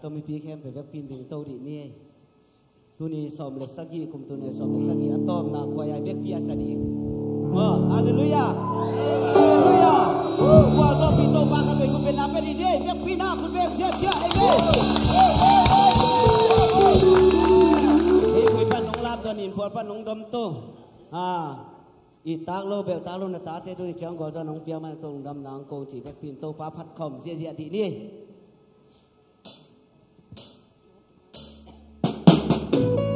tôi mới biết em về việc pin đường tàu đi nè tu ni xóm lệ sắc gì cùng tu ni xóm lệ sắc gì atom na khoai ai việc bia sa đi hallelujah hallelujah qua do pin tàu ba cái về cùng bên nam bên đi nè việc pin na cùng việc chết chết emคุยปั้นน้องลาบตัวนี้พอปั้นน้องดมโตอีตากโลเบลตากโลนาตาเตตุนี่เจ้าก็จะน้องเปียมันตรงดำนางโกงจีแบกปินโตฟ้าพัดคอมเสียเสียดีนี่Yes.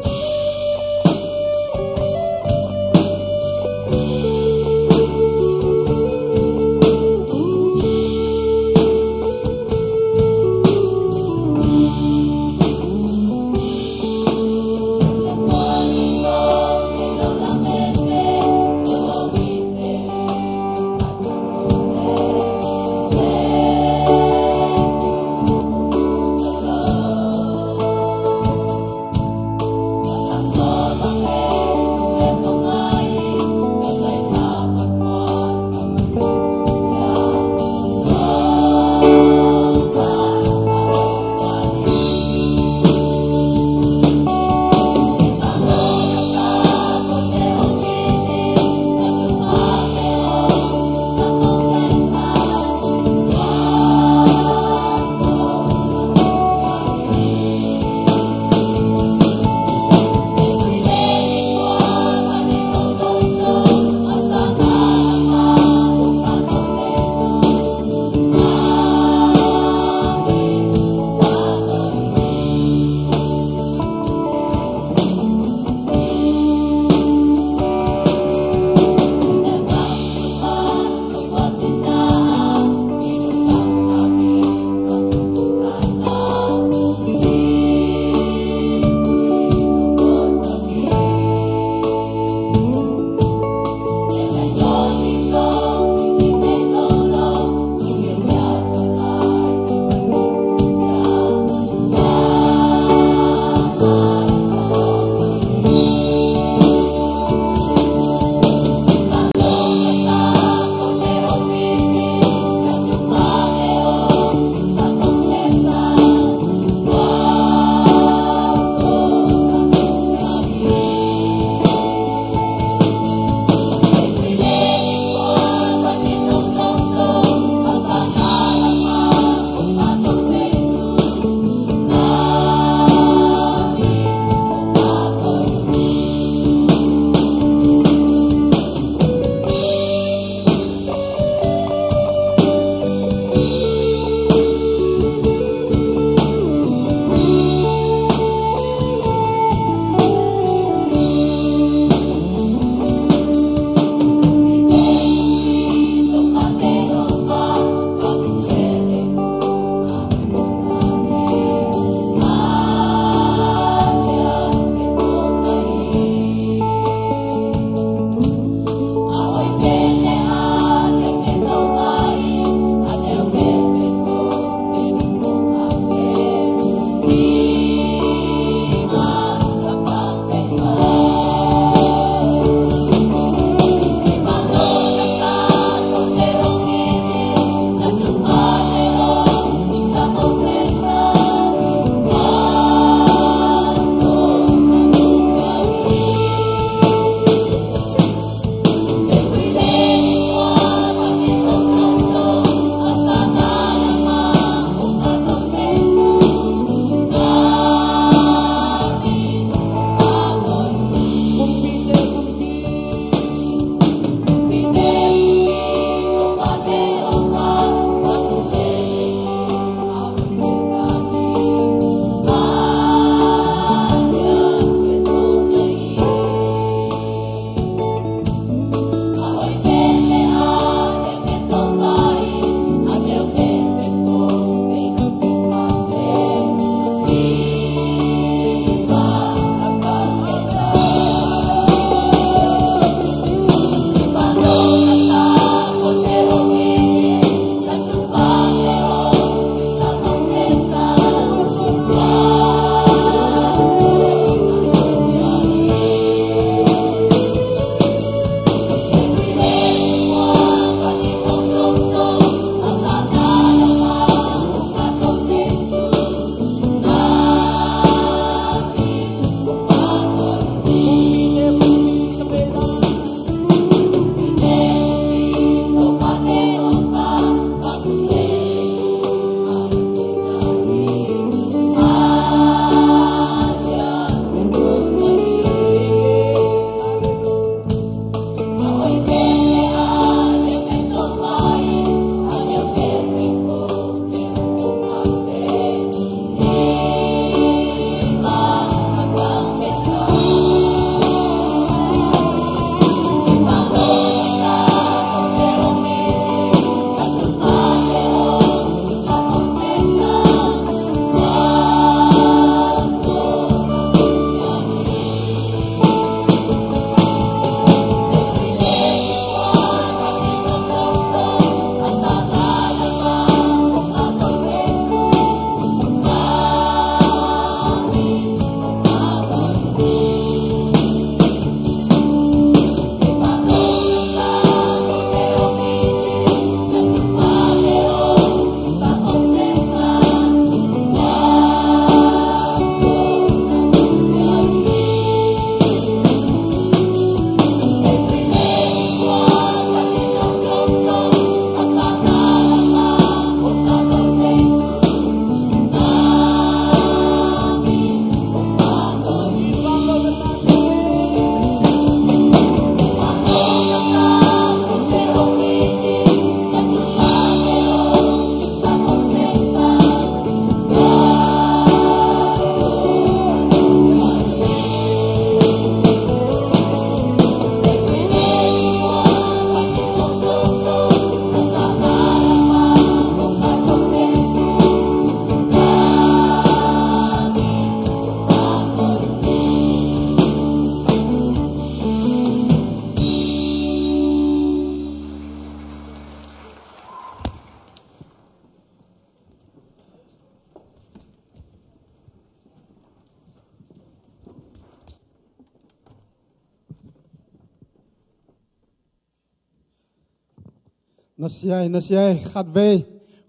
นัสยายขัดเว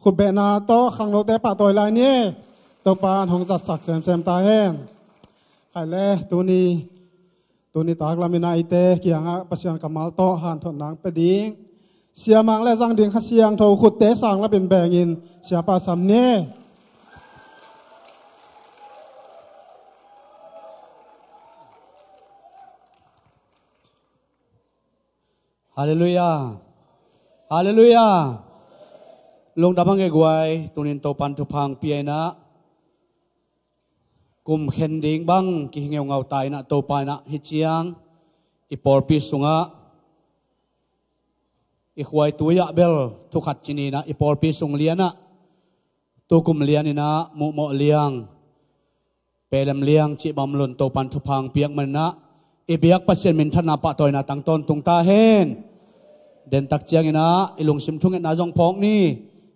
ขุดเบนาโตขังโลเตปะตัวลายนี้ตัวปานของจัดสักเซมตาเองใครเล่ตัวนี้ตากลามินาอิเตเกียงปัสยันกัมมัลโตหันทนนางเปดิ้งเสียมังและสังดิ่งขัดเสียงโทขุดเตสังและเป็นแบ่งอินเสียปาสามเน่ฮาเลลูยาฮาเลลูยาลงดับพังเอกไว้ตุนินโตปันทุพังเปียนะกุมเข็นดิ่งบังกิเงาเงาตายนะโตปายนะฮิจิยังอีปอร์ปิสุงะอีขวายตัวยะเบลทุกขัดจินีนะอีปอร์ปิสุงเลียนะตัวกุมเลียนี่นะมุโมเลียงเปรมเลียงจิบำลุนโตปันทุพังเปียกมันนะอีเบียกปัสเซนมินธนาปะตอยนะตั้งต้นตุงตาเฮนเดินตักเจียงนะอีลุงซิมทุงเงินนาจงพองนี่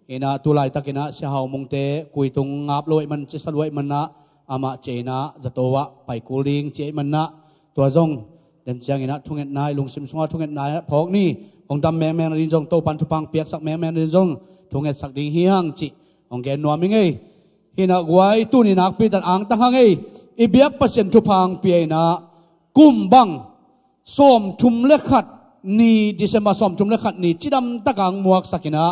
อีนะตุลายตักนะเสียหาวมุงเตกุยตุงงับลอยมันจิสลวยมันนะอามาเจนะจะตัวะไปกูลิงเจมันนะตัวจงเดินเจียงนะทุงเงินนายลุงซิมสุงทุงเงินนายพองนี่องดำแมงแมงรินจงโตปันทุพังเปียกสักแมงแมงรินจงทุงเงินสักดิ่งเฮียงจิองแกนนัวมิงไงฮินักไว้ตุนี่นักปีตันอ่างตั้งไงอีเบียกปัสเซนทุพังเปียนะกุมบังส้มทุมเล็กขัดนี่ดิเซมาส้มทุมเล็กขัดนี่จิดำตะกังมวกสักินะ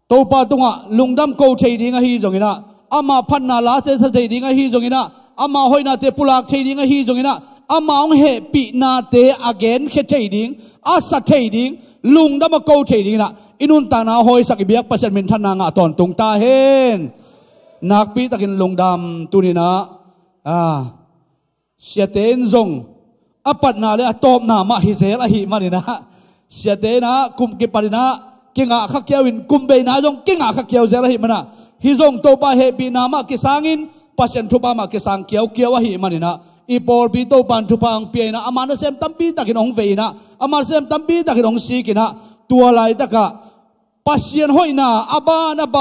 โตปาตุงะลุงดำโกเทดิงะฮีจงอินะอามาพันนาลาเซเทดิงะฮีจงอินะอามาหอยนาเตปุลากเทดิงะฮีจงอินะอามาองเฮปีนาเตอเกนเคเทดิงอาสัตเทดิงลุงดำโกเทดิงนะอินุนตานาหอยสักเบียกเปอร์เซ็นต์มินทนางะตอนตุงตาเฮนนักปีตะกินลุงดำตุนีนะเสียเตนจงอปัดนาเลยตบนามาฮิเซลหิมานี่นะเสียเตนะกุมกิปารินะกิงะขักเกียววินกุมเบนาจงกิงะขักเกียวเซลหิมานะฮิจงโตปาเฮปีนามากิสางินปัสยันทุปามากิสังเกียวเกียวหิมานี่นะอีปอลปีโตปันทุปาอังเปียนะอามานะเซมตัมปีตะกินองเวนะอามาเซมตัมปีตะกินองซีกินะตัวลายตะกะปัสยันหอยนาอาบ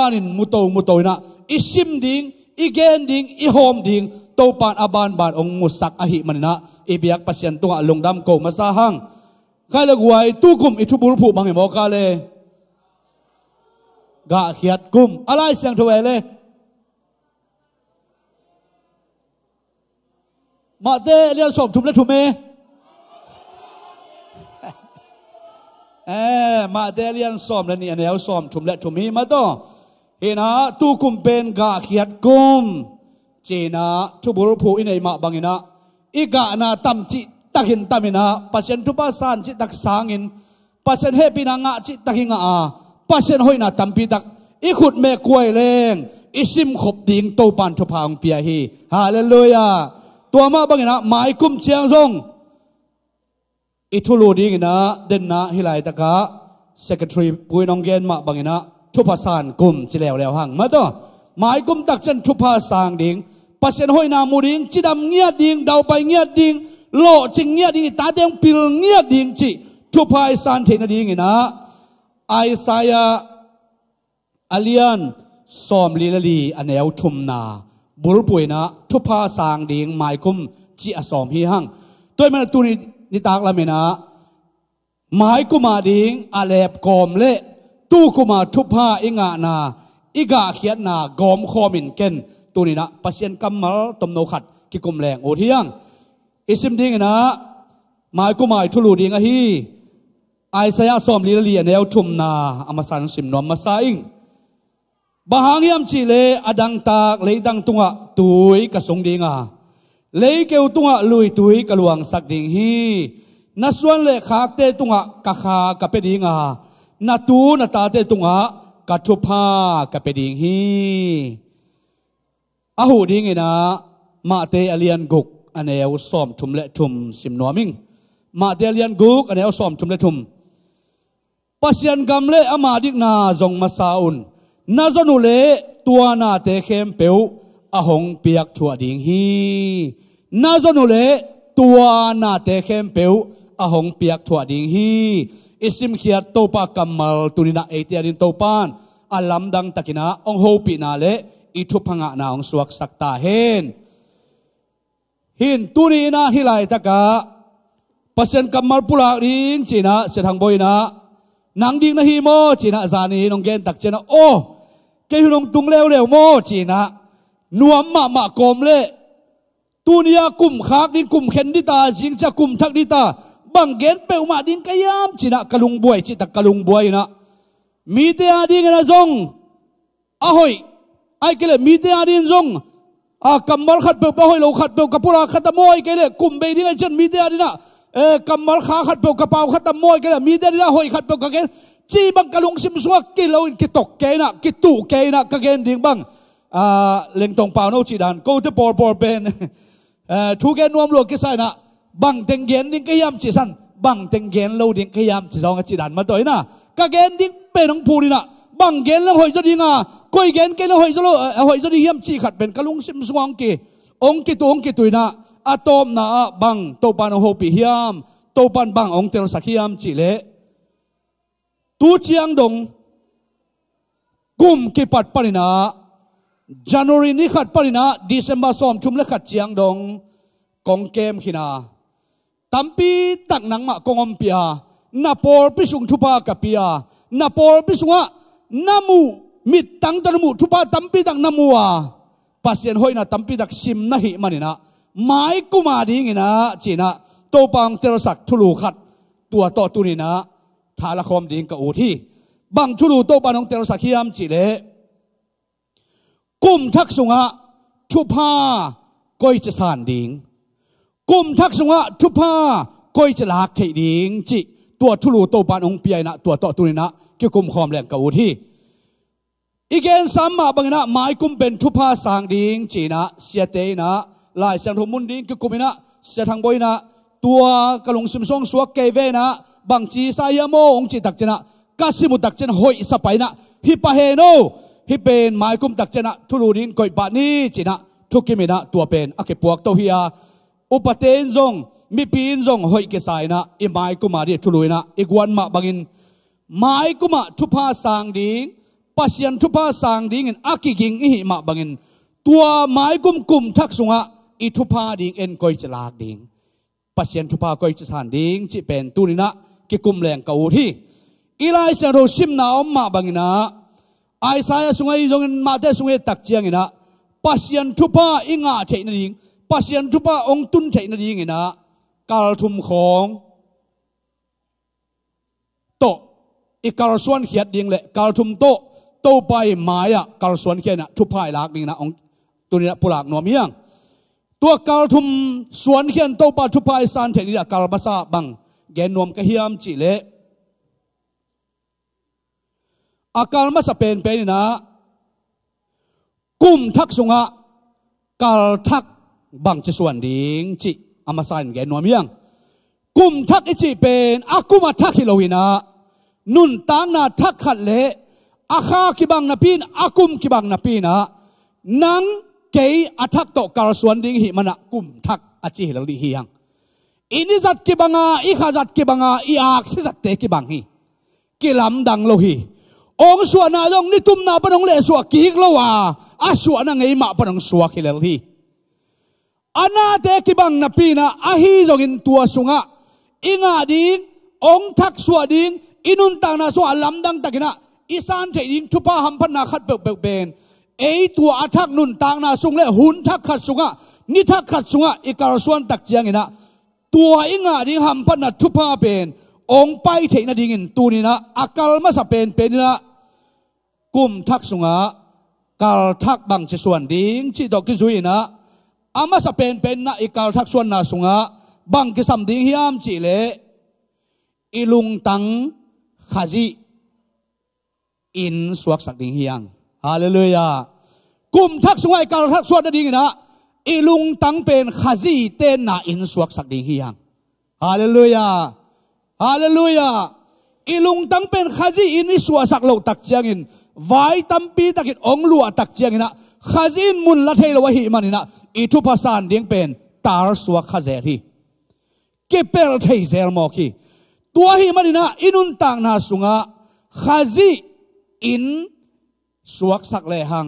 านินมุโตนะอิชิมดิงอีเกนดิงอีโฮมดิงโตปานอาบานบานองมุสักอหิมันนะอีเบียกปัสยันตัวลงดำโกมาซาหังใครละกวยตู้กุมอิทุบุรุผูบังเหมอกาเลกะเขียดกุมอะไรเสียงถวายเลยมาเตเรียนสอบทุมและทุมเมมาเตเรียนสอบและนี่อันเดียวสอบทุมและทุมมีมาต่อเห็นนะตู้กุมเป็นกะเขียดกุมเจนะทุบุรุผูอินไอมาบังอินะอีกะนาตัมจิตักินตัมินะปัสยันทุปาสานจิตักสางินปัสยันเฮปินางะจิตักิงะปัสยันหอยนาตัมปิตักอีขุดเมกวยเลงอิซิมขบดิ่งโตปันทุพางเปียฮีฮาเลลูยาตัวมาบังอินะหมายกุมเชียงซงอิทุลูดิ่งนะเดนนะฮิไลตะกะเซกเรตรีปุยนองเกนมาบังอินะทุพาสานกุมจิแล้วหังมาต่อหมายกุมตักจันทุพาสางดิ่งปัสยันหอยนามูดิ่งจิดำเงียดดิ่งดาวไปเงียดดิ่งโลจิงเงียดิ่งตาเตียงปิลเงียดิ่งจิทุพายสานเทนดิ่งนะไอซายาอาเลียนสอมลีลีอันเอวทุมนาบุรุษป่วยนะทุพาสางดิ่งหมายกุมจิอสอมฮีหังตัวมันตัวนี้นิตากละเมนะหมายกุมาดิ่งอาเลบกอมเละตู้กุมาทุพาอิงานาอิกาเขียนนากอมคอมินเกนตัวนี้นะปัสยันกัมมัลตมโนขัดกิกุมแรงโอเทียงอิสิมดิ่งนะหมายกุมาทุลูดิ่งอะฮีไอซายาสอมลีลีอันเอวทุมนาอามาสันสิมนอมมาซาอิงบางยามจีเลอดังตากเลยดังตุงะตุยกระสงดิ่งอะเลยเกวตุงะลุยตุยกระลวงสักดิ่งฮีนัสวนเลขากเตตุงะกะขากะเปดิ่งอะนาตูนาตาเตตุงะกะทุพากะเปดิ่งฮีอาหูดิ่งนะมาเตอเลียนกุกอันเอวสอมทุมและทุมสิมนัวมิงมาเตอเลียนกุกอันเอวสอมทุมและทุมปัสยันกำเละอามาดิกนาจงมาซาอุนนาจนุเละตัวนาเตเข้มเปียวอาหงเปียกถั่วดิ่งฮีนาจนุเละตัวนาเตเข้มเปียวอาหงเปียกถั่วดิ่งฮีอิสิมเขียดโตปากัมมัลตุนินาเอเตียรินโตปานอาลัมดังตะกินาองโฮปีนาเละอิทุพังะนาองสวกสักตาเฮนหินตุนีนาฮิไลตะกะปัสยันกัมมัลปุลาริงจีนะเสถังบอยนะ นางดิ้งนะฮีโมจีน่ะจานีน้องเกนตักเจนะโอ้เกยน้องตุงเลวเลวโมจีน่ะนวมมะกอมเล่ตุนียกุมขากดิ้งกุมเข็นดิตาจิงจะกุมทักดิตาบังเกนเปวมาดิ้งกยามจีน่ะกะลุงบวยจีตักกะลุงบวยนะมีเตียดิ้งนะจงอะหอยไอ้เกลมีเตียดิ้งจงกำมัลขัดเปวปะหอยโลขัดเปวกับปุระขัดตะมอยเกลกุมเบดิ้งไอ้เช่นมีเตียดิ้งนะกำมัลขาขัดเปวกระเป๋าขัดตะมอยเกลมีเตียดิ้งหอยขัดเปวกะเกนจีบังกะลุงซิมซัวกิโลกิตกเกนะกิตุเกนะกะเกนดิ้งบังเล็งตรงเปล่าโนจีดันกูจะปอร์เป็นทุกแกนวมหลวงกิสัยนะบังเต็งเกนดิ้งกยามจีสันบังเต็งเกนโลดิ้งกยามจีซองจีดันมาตัวนะกะเกนดิ้งเป็นของผู้นี่นะบังเกนแล้วหอยจะดิ้งก้อยเกนเกนแล้วหอยจะโลหอยจะดิ้งเยี่ยมจีขัดเป็นกะลุงซิมซัวกีองกิตุยนะอะตอมนะบังโตปานโฮปิเฮียมโตปันบังองเตลสักเฮียมจีเลตูเชียงดงกุมกิปัดปรินาJanuary นี้ขัดปรินา December ซ้อมชุมและขัดเชียงดงกองเกมขินาตัมปีตักนังมะกองอมเปียนาปอร์พิสุงทุปากะเปียนาปอร์พิสุงะนามูมิดตังตะมูทุปาตัมปีตักนามัวปัสเยนหอยนะตัมปีตักซิมนะหิมันนะไม้กุมาดีงินะจีนะโตปังเตรสักทุลูขัดตัวต่อตุนีนะทาละคอมดิงกะอูที่บังทุลูโตปันองเตรสักเฮียมจีเลกุมทักสุงะทุพาก้อยจะสานดิงกุมทักสุงะทุพาก้อยจะลากเทดิงจิตัวทุลูโตปันองเปียนะตัวต่อตุนีนะเกี่ยวกุมคอมแหลงกะอูที่อีกเกนสามมาบังนะไม้กุมเป็นทุพาสางดิงจีนะเสียเตนะลายเสียงทมุนดิงเกี่ยวกุมนะเสียทางบอยนะตัวกะลงซิมซองสวกเกเวนะบางจีสายโมองจีตักเจนะกาซิมุตักเจนะหอยสไปนะฮิปะเฮโนฮิเป็นไม้กุมตักเจนะทุลูดินก่อยบานีจีนะทุกิมินะตัวเป็นอเกปวกโตเฮียอุปเทนจงมีปีนจงหอยเกสายนะอีไม้กุมาดิทุลุยนะอีกวันมาบังินไม้กุมาทุพาสางดิงปัสยันทุพาสางดิงอากิกิงอีมาบังินตัวไม้กุมทักสุงะอีทุพาดิงเอ็นก่อยจะลากดิงปัสยันทุพาก่อยจะสานดิงจีเป็นตุนินะกิกุมแหลงเกาที่อีไลเซโรชิมนาอมมาบังนะไอซายสุงไอจงมาเตสุงไอตักเจียงนะปัสยันทุพาอิงาเทนดิงปัสยันทุพาองตุนเทนดิงนะกาลทุมของโตอีกาลส่วนเขียดดิงเลยกาลทุมโตไปไม้อะกาลส่วนเขียดนะทุพายลากดิงนะองตัวนี้ปุลากหนวมยังตัวกาลทุมส่วนเขียนโตปาทุพายสานเทนดิกาลมาซาบังแกนนวมกะเฮียมจิเลอากาลมาสเปนเป็นนะกุมทักสุงะกาลทักบังจะส่วนดิงจิอามาสานแกนนวมยังกุมทักอิจิเป็นอากุมาทักฮิโลวินะนุนตางนาทักขัดเลอาคากิบังนาปีนอากุมกิบังนาปีนะนังเกยอาทักโตกาลส่วนดิงหิมันกุมทักอจิฮิโลดิฮิยังอินิจัดกิบังอีขาจัดกิบังอีอักสิจัดเตกิบังฮีกิลำดังโลฮีองส่วนนาลงนิตุมนาปนองเลสวกิกโลวาอาส่วนนางไอมาปนองสวกิเลฮีอานาเตกิบังนาปีนะอาฮีจงอินตัวสุงะอิงาดิงองทักสวดิงอินุนตางนาสวลำดังตะกินะอิสานเทดิงทุพาหัมพันนาขัดเปเบนเอตัวอาทักนุนตางนาสุงเลหุนทักขัดสุงะนิทักขัดสุงะอิการส่วนตักเจียงอินะตัวอิงาดิหัมพันนาทุพาเป็นองไปเทนดิงินตูนี่นะอากาลมาสเป็นนะกุมทักสุงะกาลทักบังจะส่วนดิงที่ดอกกิจุยนะอามาสเป็นนะอีกาลทักส่วนนาสุงะบังกิสัมดิงฮิามจิเลอิลุงตังขาจิอินสวกสักดิงฮิยังฮาเลลูยากุมทักสุงะอีกาลทักส่วนดิงนะอิลุงตังเป็นขาจิเตนนาอินสวกสักดิงฮิยังฮาเลลูยาฮาเลลูยาอิลุงตังเป็นขาจิอินสวกสักโลตักเจียงอินไว้ตัมปีตักินองลัวตักเจียงอินะขาจินมุนละเทลวะหิมันอินะอิทุภาษาดิงเป็นตาร์สวกขาเจรีเก็บเปลเทเซลมอกีตัวหิมันอินะอินุนต่างนาสุงะขาจิอินสวกสักเลหัง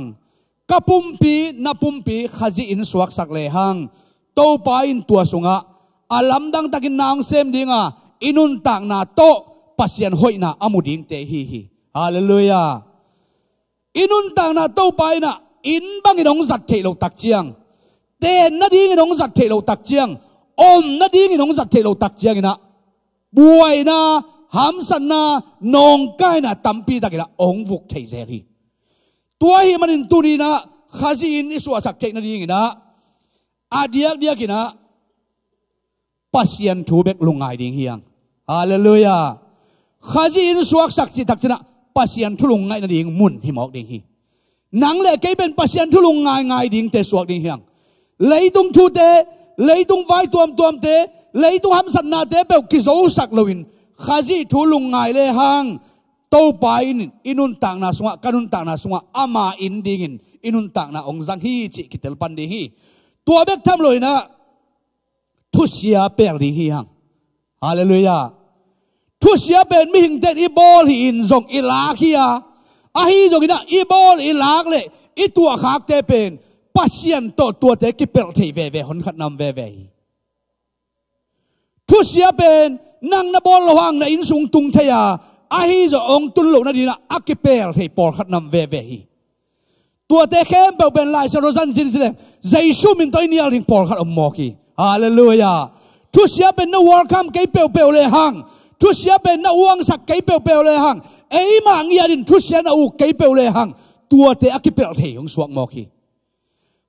กะปุมปีนับปุมปีขาจิอินสวกสักเลหังโตปาอินตัวสุงะอาลัมดังตักินนางเซมดิงะอินุนต่างนาโต ปัสยันหอยนะอามุดิงเตฮีฮีฮาเลลูยาอินุนต่างนะเต้าไปนะอินบังอินองสัตเทโลตักเจียงเตนนาดีอินองสัตเทโลตักเจียงอมนาดีอินองสัตเทโลตักเจียงนะบวยนะหามสันนะนองกายนะตัมปีตะกินะองฟุกเทเซฮีตัวฮีมันอินตุนีนะข้าซีอินอิสวาสักเทนาดีอินะอาเดียกเดียกินะปัสยันทูเบกลุงไงดิ่งเฮียงฮาเลลูยาข้าจีนสวกสักจิตักชนะปัสยันทุลุงไงนาดิ่งมุนหิมอกดิ่งฮีหนังเล่เกยเป็นปัสยันทุลุงไงดิ่งเตสวกดิ่งเฮียงเลยตุงทูเตเลยตุงไว้ตัวมเตเลยตุงหำสันนาเตเปกิโซสักลวินข้าจีทุลุงไงเลยหังโตไปอินุนต่างนาสวะกันุนต่างนาสวะอามาอินดิ่งอินุนต่างนาองจังฮีจิกิเตลปันดิ่งฮีตัวเบกทำเลยนะทุเสียเปรดิ่งฮีหังฮาเลลูยาทุเสียเป็นมิหิงเด็ดอีบอลหินส่งอีลากฮียอาฮีส่งอีนะอีบอลอีลากเลยอีตัวขากเตเป็นปัสยันตัวเตกิเปลทีเวหนขัดนำเวทุเสียเป็นนั่งนบอลระวังนะอินสุงตุงเทียอาฮีส่งองตุลโลนาดีนะอักิเปลทีปอลขัดนำเวตัวเตเข้มเป็นลายสโรซันจินสิเลใจชูมินตัวนี้ลิงปอลขัดอมมอกีฮาเลลูยาทุเสียเป็นนวอลคัมเกยเปลเลยหังทุเสียเป็นนวงสักเกยเปลเลยหังเอ้ยมังยาดินทุเสียนอุกเกยเปลเลยหังตัวเตอกิเปลเทยงสวกมอกี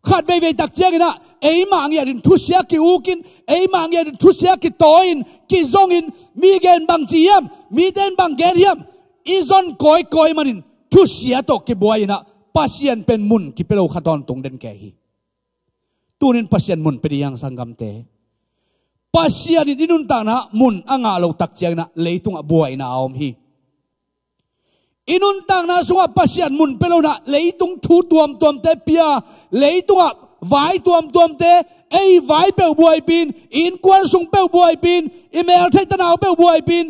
ขัดเวตักเจงนะเอ้ยมังยาดินทุเสียกิอุกินเอ้ยมังยาดินทุเสียกิโตอินกิซงอินมีเกนบังจียมมีเดนบังเกนเฮียมอีซอนกอยมันินทุเสียตกกิบวยนะปัสยันเป็นมุนกิเปลขัดตอนตรงเดนแกฮีตัวนี้ปัสยันมุนเป็นยังสังกัมเตปัสยันอินุนตานะมุนอ่างอาลูตักเจียงนะเลยตุงบวยนะอมฮีอินุนตางนะสุงปัสยันมุนเปโลนะเลยตุงทูตัวมเตเปียเลยตุงไว้ตัวมเตไอ้ไว้เปลบวยปีนอินกวนสุงเปลบวยปีนอิเมลไทยตะนาวเปลบวยปีน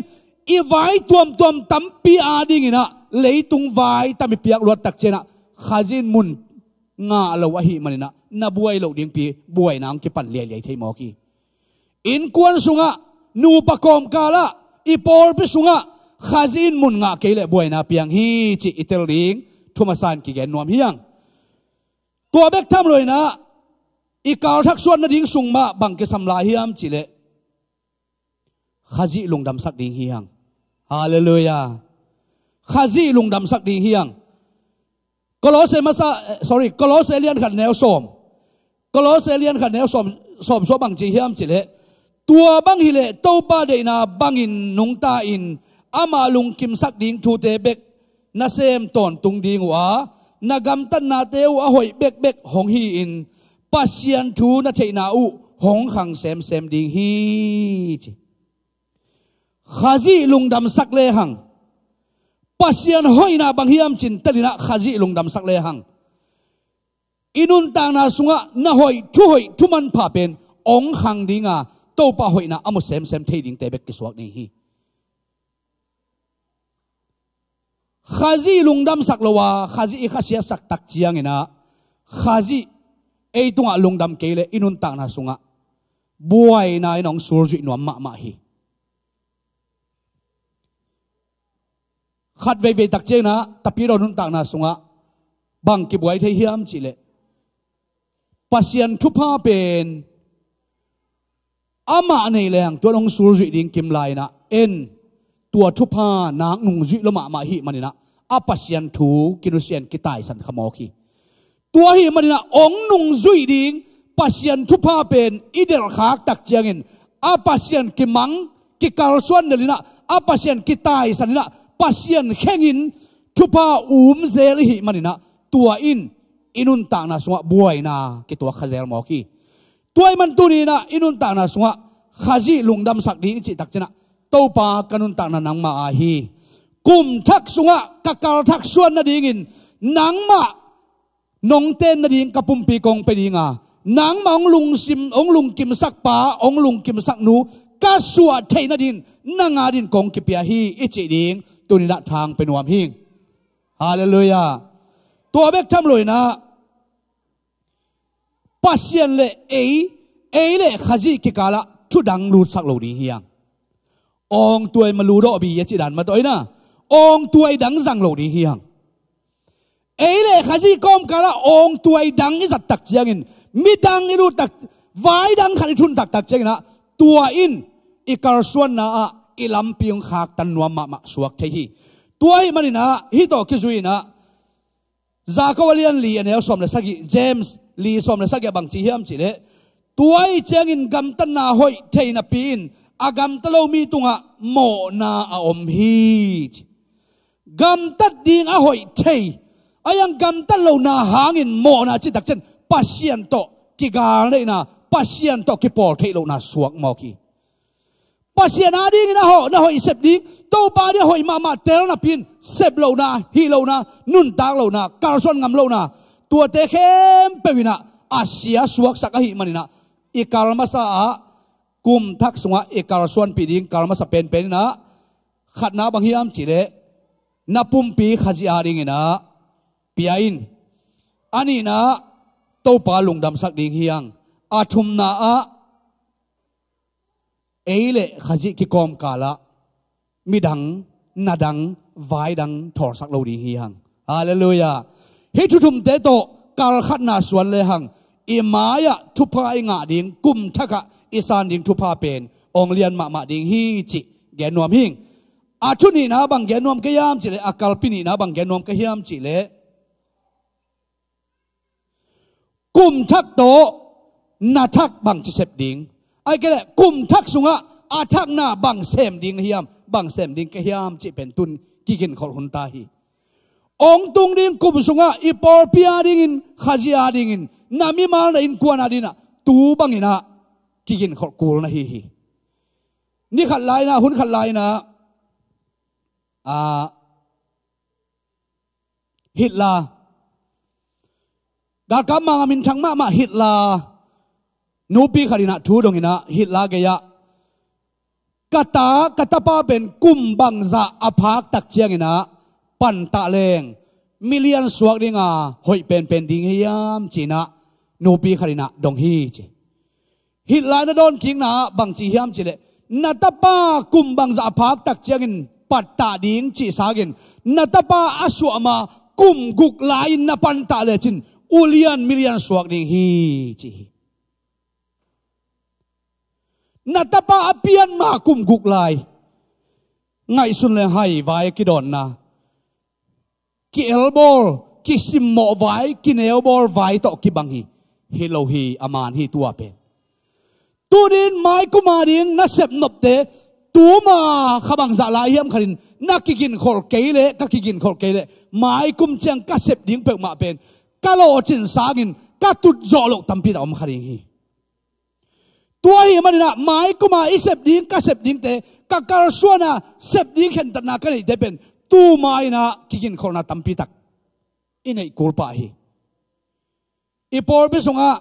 อีไว้ตัวมตั้มปีอาดิ่งนะเลยตุงไว้ตั้มเปียกรวดตักเจนะข้าจินมุนงาเราวะฮีมันนะนับวยเราดิ่งปีบวยนางกิปันเลี้ยเทมอกีอินกวนสุงะนูปะกอมกาละอีปอลปิสุงะข้าจินมุนงาเกลบวยนาเปียงฮีจิอิเตลลิงทุมาสานกิเกนนวมเฮียงตัวเบกทำเลยนะอีกาลทักส่วนนาดิ่งสุงมาบังเกสัมลาเฮียมจิเลข้าจิลุงดำสักดิ่งเฮียงฮาเลลูยาข้าจิลุงดำสักดิ่งเฮียงกลอเซเลียนขัดแนวสมกลอเซเลียนขัดแนวสมบังจีเฮียมจิเลตัวบังฮิเลโตปาเดนาบังอินนุงตาอินอามาลุงกิมสักดิ่งทูเตเบกนาเซมตอนตุงดิ่งวะนากำตันนาเตวะหอยเบกหงฮีอินปัสยันทูนาเทนาอุหงขังเซมดิ่งฮีข้าจีลุงดำสักเลหังปัสยันหอยนาบังฮิมจินตลินะข้าจีลุงดำสักเลหังอินุนตางนาสุงะนาหอยทุมันผ่าเป็นองขังดิ่งอ่ะโตปะหอยนาอมุเซมเทดิ่งเตเบกกิสวกนี่ฮีข้าจีลุงดำสักละวะข้าจีข้าเสียสักตักเจียงนะข้าจีไอตัวลุงดำเกลอินุนตางนาสุงะบวยนายน้องสูรจุนวมมาฮีขัดเวตักเจนะตะปีเรานุนต่างนาสุงะบังกิบไว้ที่เฮียมจิเลปัสยันทุพาเป็นอามาในแรงตัวน้องสูรจุดิ่งกิมไลนะเอ็นตัวทุพานางนุงจุละมาฮิมันนะอาปัสยันทูกินุเซียนกิตายสันขโมกีตัวฮิมันนะองนุงจุดิ่งปัสยันทุพาเป็นอิเดลขากตักเจียงินอาปัสยันกิมังกิกาลส่วนนี่นะอาปัสยันกิตายสันนะปัสยันแข่งินทุพาเซลิหิมันนะตัวอินุนต่างนาสวะบวยนากิตัวขเซลมอกีตัวมันตัวนี้นะอินุนต่างนาสวะข้าจีลุงดำสักดิ่งจิตักเจนะโตปากันุนต่างนานังมาอาฮีกุมทักสวะกักาลทักส่วนนาดิ่งนังมานงเต้นนาดิ่งกับปุ่มปีกองไปดิ่งอ่ะนังมาองลุงกิมสักปาองลุงกิมสักนูกัสวะเทนาดิ่งนางาดิ่งกองกิเปียฮีอิจิดิ่งตัวนี้ละทางเป็นวามหิงฮาเลลูยาตัวเบกทำเลยนะปัสยันเลเอเลข้าจีกิกาละทุดังรูดสักโลดีเฮียง องตัวมาลูโรบียจิดันมาตัวนะองตัวดังจังโลดีเฮียงเลยข้าจีก้มกะละองตัวดังอิสัตตักเจียงินมิดังอิรูตักไว้ดังขันทุนตักเจียงนะตัวอินอีกาส่วนนะอีลำเปียงขากตันนัวมาสวกเทฮีตัวอิมันนะฮิโตคิจุยนะซากวาลียนลีเนี่ยสมเลสักเจมส์ลีสมเลสักบางจีเฮียมจีเลตัวอิเจียงินกำตันนาหอยเทนปีนอากำตะโลมีตุงะโมนาอมฮีกำตัดดิงหอยเทอายังกำตัดโลนาหางินโมนาจิตักเช่นปัสยันโตกิกาเลยนะปัสยันโตกิปอร์เทโลนาสวกมอกีปัสยันอาดิงนะหอยเสพดิงโตปาเดียหอยมาเตลนาพินเสพโลนาฮีโลนานุนตากโลนาการส่วนงำโลนาตัวเตเข้มเปวินะอาเซียสวกสักหิมันนะอีกาลมาซากุมทักสงะเอกาลส่วนปีดิงกาลมาสเป็นนะขัดนาบางฮิมจิเลนับปุ่มปีขจิอาดิงนะปีอินอันนี้นะโตปาลุงดำสักดิงเฮียงอาทุมนาเลขจิกิกอมกาละมีดังนาดังไว้ดังถอดสักโลดิงเฮียงฮาเลลูยาฮิทุมเตโตกาลขัดนาส่วนเลหังอิมายะทุพายงาดิงกุมทักะอิสานดิงทุพาเป็นองเลียนมาดิงฮีจิแกนวมหิงอาชุนีนะบางแกนวมกยามจิเลอากาลปินีนะบางแกนวมกยามจิเลกุมทักโตนาทักบางจิเสพดิงไอ้แกละกุมทักสุงะอาทักนาบางเสมดิงเฮียมบางเสมดิงกยามจิเป็นตุนกิกินขอหุนตาฮีองตุงดิงกุมสุงะอีปอร์พิอาดิงขจิอาดิงนามิมาลอินกวนอาดินะตูบังอินะกิกินขอกูลนะฮีนี่ขัดลายนะหุ่นขัดลายนะฮิตลาดากามังมินชังมาฮิตลานูปีขัดินะทูดงอินะฮิตลาเกียกตาป้าเป็นกุมบังซาอภากตักเชียงอินะปันตะเลงมิเลียนสวกดิงาหอยเป็นดิงเฮียมจีนะนูปีขัดินะดงฮีจีฮิตลานะโดนคิงนะบังจีเฮียมจีเลนัตป้ากุมบังซาอภากตักเชียงอินปัตตาดิงจีสากินนัตป้าอสวมากุมกุกลายนัปันตะเลจินอุเลียนมิเลียนสวกดิงฮีจีนัตป้าอเปียนมากุมกุกลายไงสุนเลยให้ไว้กิดอนนะกิเอลบอลกิซิมโมไว้กิเนลบอลไว้ต่อกิบังฮีฮิโลฮีอามานฮีตัวเป็นตัวดินไม้กุมาดิงนัเสพนบเตตัวมาขบังจะลายเยี่ยมขรินนักกินขอเกยเล่ก็กินขอเกยเล่ไม้กุมเชียงก็เสพดิงเปิดมาเป็นก็โลจินสากินก็ตุดจ่อลกตั้มปีดอมขรินฮีตัวฮีมันนะไม้กุมาอิเสพดิงก็เสพดิงเตก็การส่วนน่ะเสพดิงเห็นตันนักกันได้เป็นตัวไม้นะกินขอน่ะตั้มปีตักอินไอกูปะฮีอีพอร์ไปส่งอ่ะ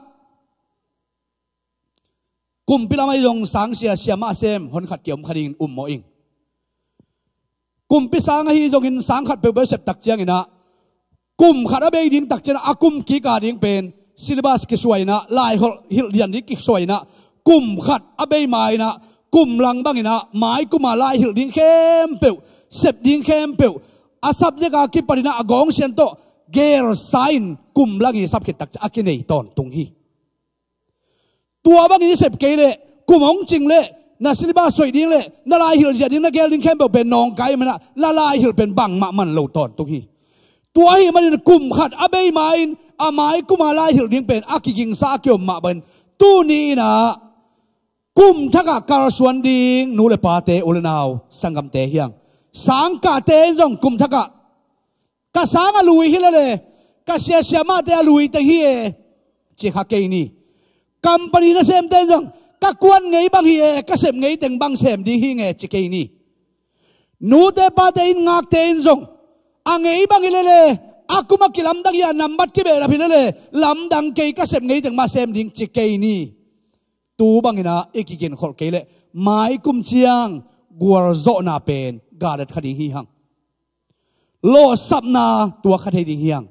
กุมพิลาไม่ยงสังเสียเสียมาเซมหนขัดเกี่ยวขัดิงโมอิงกุมพิสังฮีจงอินสังขัดเปเบอร์เสพตักเจียงอินะกุมขัดอาเบยดิงตักเจนะอากุมกีกาดิงเป็นซิลิบัสกิสวยนะลายฮิลเดียนดิกิสวยนะกุมขัดอาเบยไม้นะกุมลังบังอินะไม้กุมาลายฮิลดิงเข้มเปียวเสพดิงเข้มเปียวอาซับเจกากิปรินะอากงเชียนโตเกลไซน์กุมลังฮีซับกิตักอากินเนยตอนตุงฮีตัวบางทีเสพเกลกุมองจริงเลยนาสิลิบาสวยดิ้งเลยนาลายหิลเจดิ้งนาเกลดิ้งแค่เป็นนองไก่มันนะนาลายหิลเป็นบังมันเหล่าตอนตุกีตัวฮีมันกุมขัดอาเบยไม้อาไม้กุมาลายหิลดิ้งเป็นอากิกิงซาเกี่ยวมาเป็นตู้นี้นะกุมทักการส่วนดิ้งนูเลปาเตอุลนาวสังกัมเตเฮียงสังกาเตนจงกุมทักกะสังอลุยฮิลเลยกะเสียเสียมาเตอลุยเตฮีเจขาเกนี่กัมปนีน่ะเซมเต็งจังกักวนไงบางฮีกัเซมไงเต็งบางเซมดีฮีไงจิเกนี่นูเตปาเตอินงักเตนจงอังไงบางฮีเลอากุมากิลำดังยานัมบัดกิเบลาพิเลลำดังเกยกัเซมไงเต็งมาเซมดิงจิเกนี่ตูบางฮีนะเอกิกินขอเกยเลไม้กุมเชียงกัวโซนาเป็นกาเด็ดคดีฮีหังโลสับนาตัวคดีฮีหัง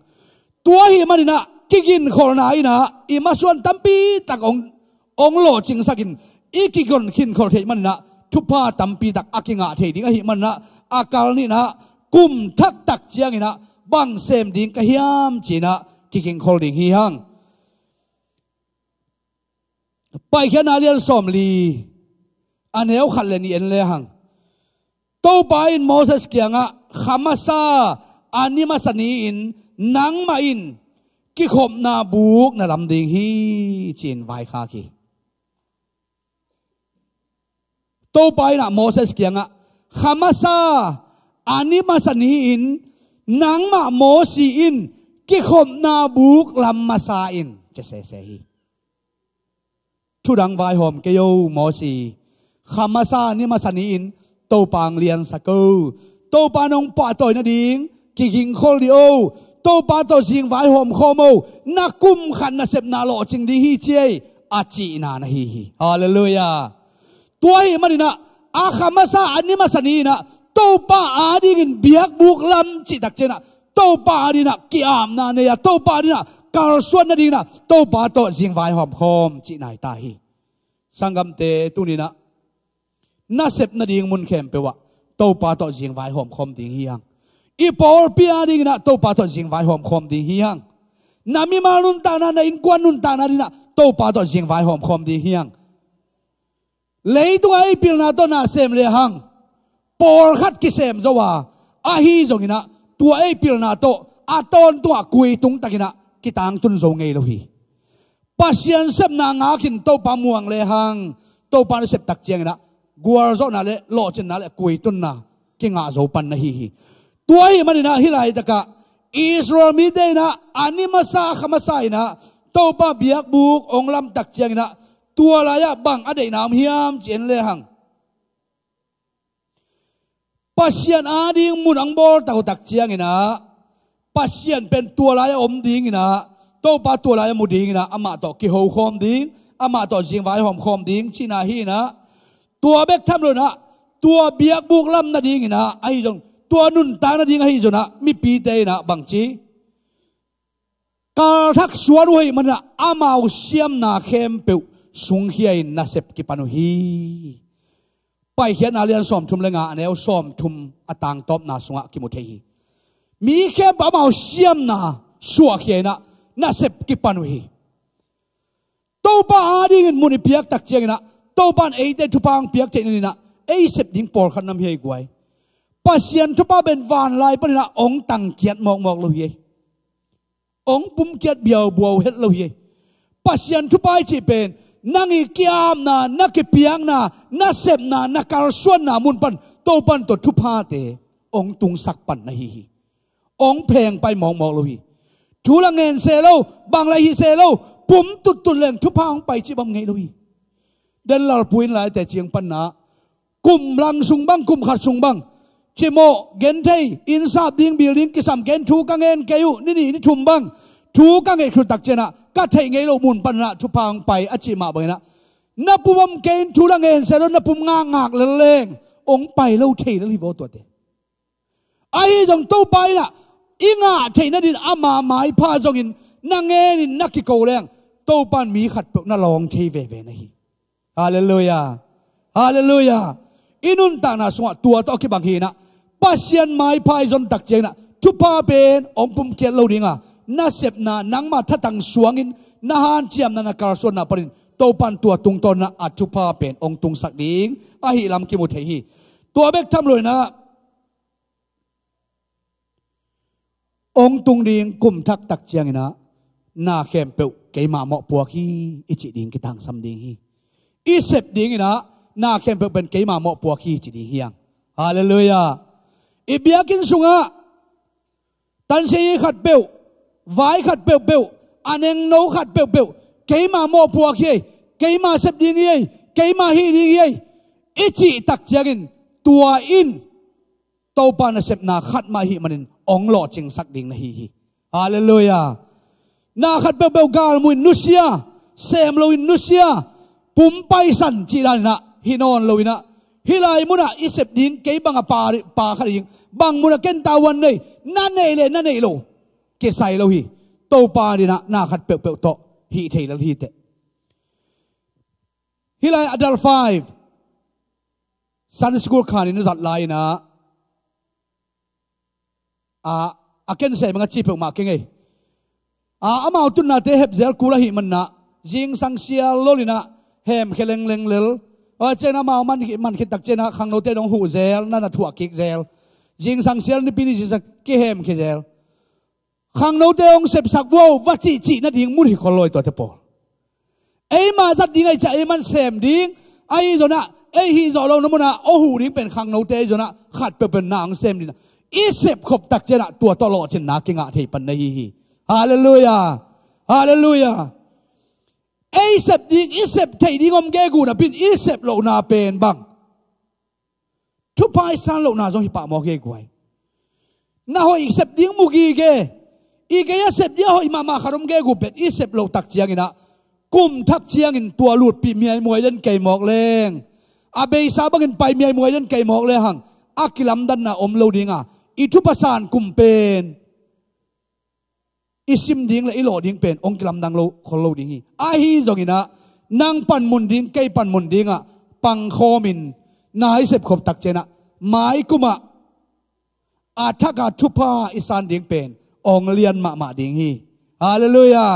ตัวฮีมันนะกินคนไหนนะอิมาส่วนตั้มปีตักองโลจิงสักินอีกินกินคนเทมันนะ ทุพาตัมปีตักอากิงะเทดิ้งอหิมันนะอากาลนี่นะกุมทักตักเจียงนะบังเซมดิ้งกะฮิยามจีนะกิกิงคอลดิ้งฮิฮังไปแค่นาเลียนสอมลีอันเอวขัดเลนี่เอ็นเลยหังโตไปอินโมเสสเกียงะขมาซาอันนี้มาสนีอินนังมาอินกิขบนาบุกนาลำดิ่งฮีจีนไวคากีโตไปนะโมเสสเกียงะขมาซาอันนี้มาสนีอินนังมาโมซีอินกิขบนาบุกลำมาซาอินจะเสฮีทุดังไวหอมเกยโมซีขมาซานี่มาสนีอินโตปังเลียนสกูโตปานองปะต่อยนาดิงกิกิงโคลิโอโตปาต่อสิงไวหอมโคโมนักกุมขันนาเสพนาโลจิงดีฮีเจอาจีนานะฮีฮาเลลูยาตัวฮีมันนะอาขมาซาอันนี้มาสนีนะโตปาอาดิกินเบียกบุกลำจิตักเจนะโตปาอาดินะกิอามนาเนียโตปาอาดินะกาลส่วนนาดินะโตปาต่อสิงไวหอมโคมจินายตาฮีสังกัมเตตุนีนะนาเสพนาดิงมุนเข้มเปวะโตปาต่อสิงไวหอมโคมดิ่งฮียังอีปอลเปียดินะโตปาต่อสิงไวหอมโคมดิ่งฮียังนามิมาลุนตานาในอินกวนนุนตานาดินะโตปาต่อสิงไวหอมโคมดิ่งฮียังเลยตัวไอพิลนาตัวนาเซมเลยหังปอลขัดกิเซมจะว่าอาฮีจงนะตัวไอพิลนาโตอาตอนตัวกุยตุงตะกินะกิตังตุนจงไงลูฮีปัสยันเซมนางาคินโตปาม่วงเลยหังโตปาเซปตักเจียงนะกัวร์โซนาเลโลจินนาเลกุยตุนนะกิงาโซปันนะฮีตัวไอมันนะฮิไลตะกะอิสราเอลมีเดนะอันนี้มาซาขมาซานะโตปาเบียกบุกองลำตักเจียงนะตัวลายบังอดีตนามฮิมเจนเลหังปัสยันอาดิงมุนังบอลตะตักเจียงนะปัสยันเป็นตัวลายอมดิงนะโตปาตัวลายมุดิงนะอามาต่อกิโฮคอมดิงอามาต่อจิงไวหอมคอมดิงชินาฮีนะตัวเบกทำเลยนะตัวเบียกบุกลำนาดิงนะไอ้จงตัวนุนตานาดิงให้จงนะมีปีเตนะบางจีกาทักสวนไว้มันนะอามาอุเซียมนาเข้มเปิวสุงเฮียนาเซปกิปานุฮีไปเขียนอาเลียนสอมทุมเลงาอันเอวสอมทุมอตังตบนาสุงะกิมุเทฮีมีแค่อามาอุเซียมนาสัวเขียนะนาเซปกิปานุฮีโตปาอาดิงินมุนิเปียกตักเจียงนะโตปานเอเตทุปังเปียกเจนี่นะเอเซปดิงปอลขันน้ำเฮียกวยปัสยันทุปาเป็นวานลายปนนะองตังเกียรมอกโลเฮียองปุ่มเกียรเบียวบัวเฮ็ดโลเฮียปัสยันทุปาจีเป็นนังอีกิอามนานักเปียงนานักเสพนานักการส่วนนามุนปันโตปันตัวทุพาเตองตุงสักปันนะฮีองเพลงไปมองโลฮีทุลังเงินเซโลบางไรฮีเซโลปุ่มตุเลงทุพาองไปจีบังไงโลฮีเดินลาปุยนหลายแต่เจียงปันนะกุมลังสุงบังกุมขัดสุงบังชิโมเกนเทยอินซาบดิงบิลดิงกิสัมเกนทูกังเงินเกยุนี่ชุมบังทูกังเงินคือตักเจนะก็เทงไงเรามุนปันนะทุพางไปอจิมาไปนะนับปุ่มเกนทูลังเงินเสร็จนับปุ่มงากเลงองไปเราเทแล้วรีโวตัวเตไอ้จงโตไปนะอิงาเทนั่นดินอามาหมายพาจงอินนางเงินนักกิโกแรงโตปันมีขัดเปน่าลองเทเวนะฮีฮาเลลูยาฮาเลลูยาอินุนตานาสวะตัวต่อคิบังฮีนะปัสยันไม้พายจนตักเจงนะทุพาเป็นองปุ่มเกียรเราดิงะนาเสพนานังมาทัตังสวงอินนาฮันเจียมนานาการส่วนนาปรินโตปันตัวตุงตนนะอัจจุพาเป็นองตุงสักดิงอาหิลำกิมุเทฮีตัวเบกทำเลยนะองตุงดิงกุมทักตักเจียงนะนาเข้มเปวเกยมาเหมาะปัวฮีอิจิดิงกิตังซัมดิงฮีอีเสพดิงนะนาเข้มเปวเป็นเกยมาเหมาะปัวฮีจิดิงฮียังฮาเลลูยาอิบยากินสุงะตันเสียขัดเปวไว้ขัดเปวอันเองโนขัดเปวเกยมาโมปัวเกยเกยมาเสพดิงเยเกยมาฮีดิงเยอิจิตักเจกินตัวอินโตปานเสพนาขัดมาฮีมันองหล่อจิงสักดิงนะฮีฮาเลลูยานาขัดเปวกาลมุนนุเซียเซมโลอินนุเซียปุ่มไปสันจีรันนะฮินอนโลอินะฮิไลมุนะอิเสพดิงเกยบังปาขัดดิงบังมุนะเกนตาวันเลยนั่นเองเลยนั่นเองโลเกใส่โลฮีโตปาดินะนาขัดเปวโตฮีเทลฮีเตฮิไลอดัลไฟ Sunday school ขานินจัดไลนะอาเกนเสมันก็จีบออกมาเก่งไงอามาตุนนาเตเฮบเซลกูละหิมันนะจิงสังเสียลลินะเฮมเคเลงเลงเลลเจนามามันคิดตักเจนะขังโนเตนองหูเซลนั่นน่ะถั่วกิกเซลจิงสังเสียนี่ปีนี้จิงสักเกเฮมเคเซลขังโนเตองเสพสักวัววัจิจินั่นดิ่งมุนหิคอลอยตัวเตปอลไอ้มาจัดดิ่งไอ้จะไอ้มันเสมดิ่งไอ้จนะไอ้ฮีจอลงน้ำมันโอ้หูดิ่งเป็นขังโนเตจนะขัดเป็นนางเสมดิ่งอีเสพขบตักเจนะตัวตลอดเจนะกิงะเทปันในฮีฮาเลลูยาฮาเลลูยาไอ้เสพดิ่งอีเสพไทยดิ่งอมเกกูนะเป็นอีเสพโลนาเป็นบังทุพายสันโลนาจงหิปะมอเกกูไอ้น่าหอยเสพดิ่งมุกีเกอีกอย่างเสพเดียวมาขารมเกกูเป็ดอีเสพโลตักเจียงอินะกุมทักเจียงอินตัวหลุดปีเมียมวยเล่นไก่หมอกเลงอาเบยซาบังอินไปเมียมวยเล่นไก่หมอกเลยหังอากิลัมดันนะอมโลดิงอ่ะอีทุปสานกุมเป็นอีซิมดิงและอีโลดิงเป็นองกิลัมดังโลคนโลดิงอาฮีจงอินะนางปันมุนดิงไก่ปันมุนดิงอ่ะปังโคมินนายเสพขบตักเจนะไม้กุมะอาทักาทุพาอิสานดิงเป็นองเลียนมาดิ่งฮีฮาเลลูยา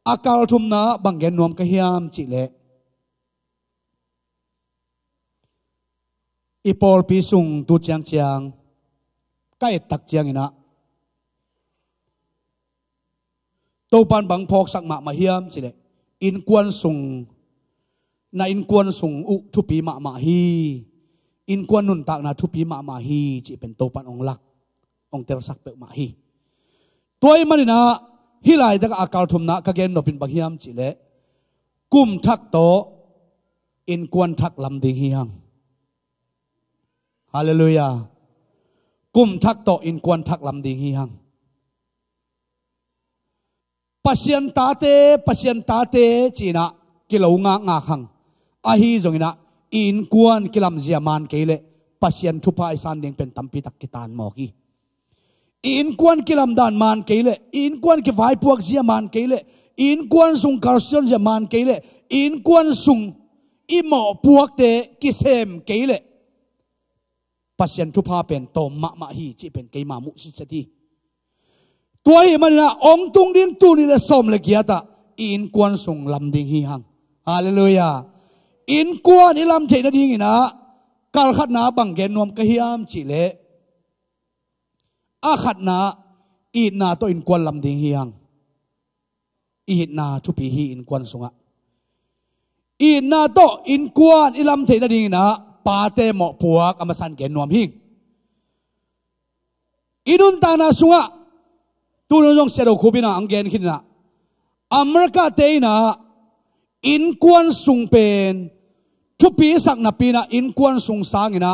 อากาลทุมนะบังเกนนวมกะฮิามจิเลอีปอลปีสุงตูเจียงเจียงใกล้ตักเจียงอินะโตปันบังพอกสักมาฮิามจิเลอินกวนสุงนาอินกวนสุงอุทุปีมาฮีอินกวนนุนตักนาทุปีมาฮีจิเป็นโตปันองลักองเตลสักเปมาฮีตัวมันนะฮิไลจากอากาศทุมนะกะเกนนปินบักฮิมจิเลกุมทักโตอินกวนทักลำดิ่งฮิฮังฮาเลลูยากุมทักโตอินกวนทักลำดิ่งฮิฮังปัสยันตาเตจีนะกิโลงาขังอาฮีจงอินะอินกวนกิลัมเซียมันเกเลปัสยันทุพายสันเดงเป็นตัมปิตักกิตานมอกีอินกวนกิลัมดานมันเกเลอินกวนกิไฟพวกเสียมันเกเลอินกวนสุงคาร์เซนเสียมันเกเลอินกวนสุงอิหมอพวกเตกิเซมเกเลปัสยันทุพาเป็นโตมาฮีจีเป็นเกมามุสิสติตัวฮีมันนะองตุงดินตูนี่ละสมเลกียตาอินกวนสุงลำดิ่งฮีฮังฮาเลลูยาอินกวนอิลำเจนดิ่งนะกัลขัดนาบังเกนนวมกะฮิามจิเลอาขัดนาอีนาโตอินกวนลำดิ่งฮีฮังอีนาทุปีฮีอินกวนสุงะอีนาโตอินกวนอิลำเจนดิ่งนะปาเตหมอพวกอมาสันเกนนวมฮิงอินุนตานาสุงะตูนยงเสดคูบินาอังเกนขินนะอเมริกาเตยนะอินกวนสุงเป็นทุปีสักนาปีนะอินกวนสุงสางนะ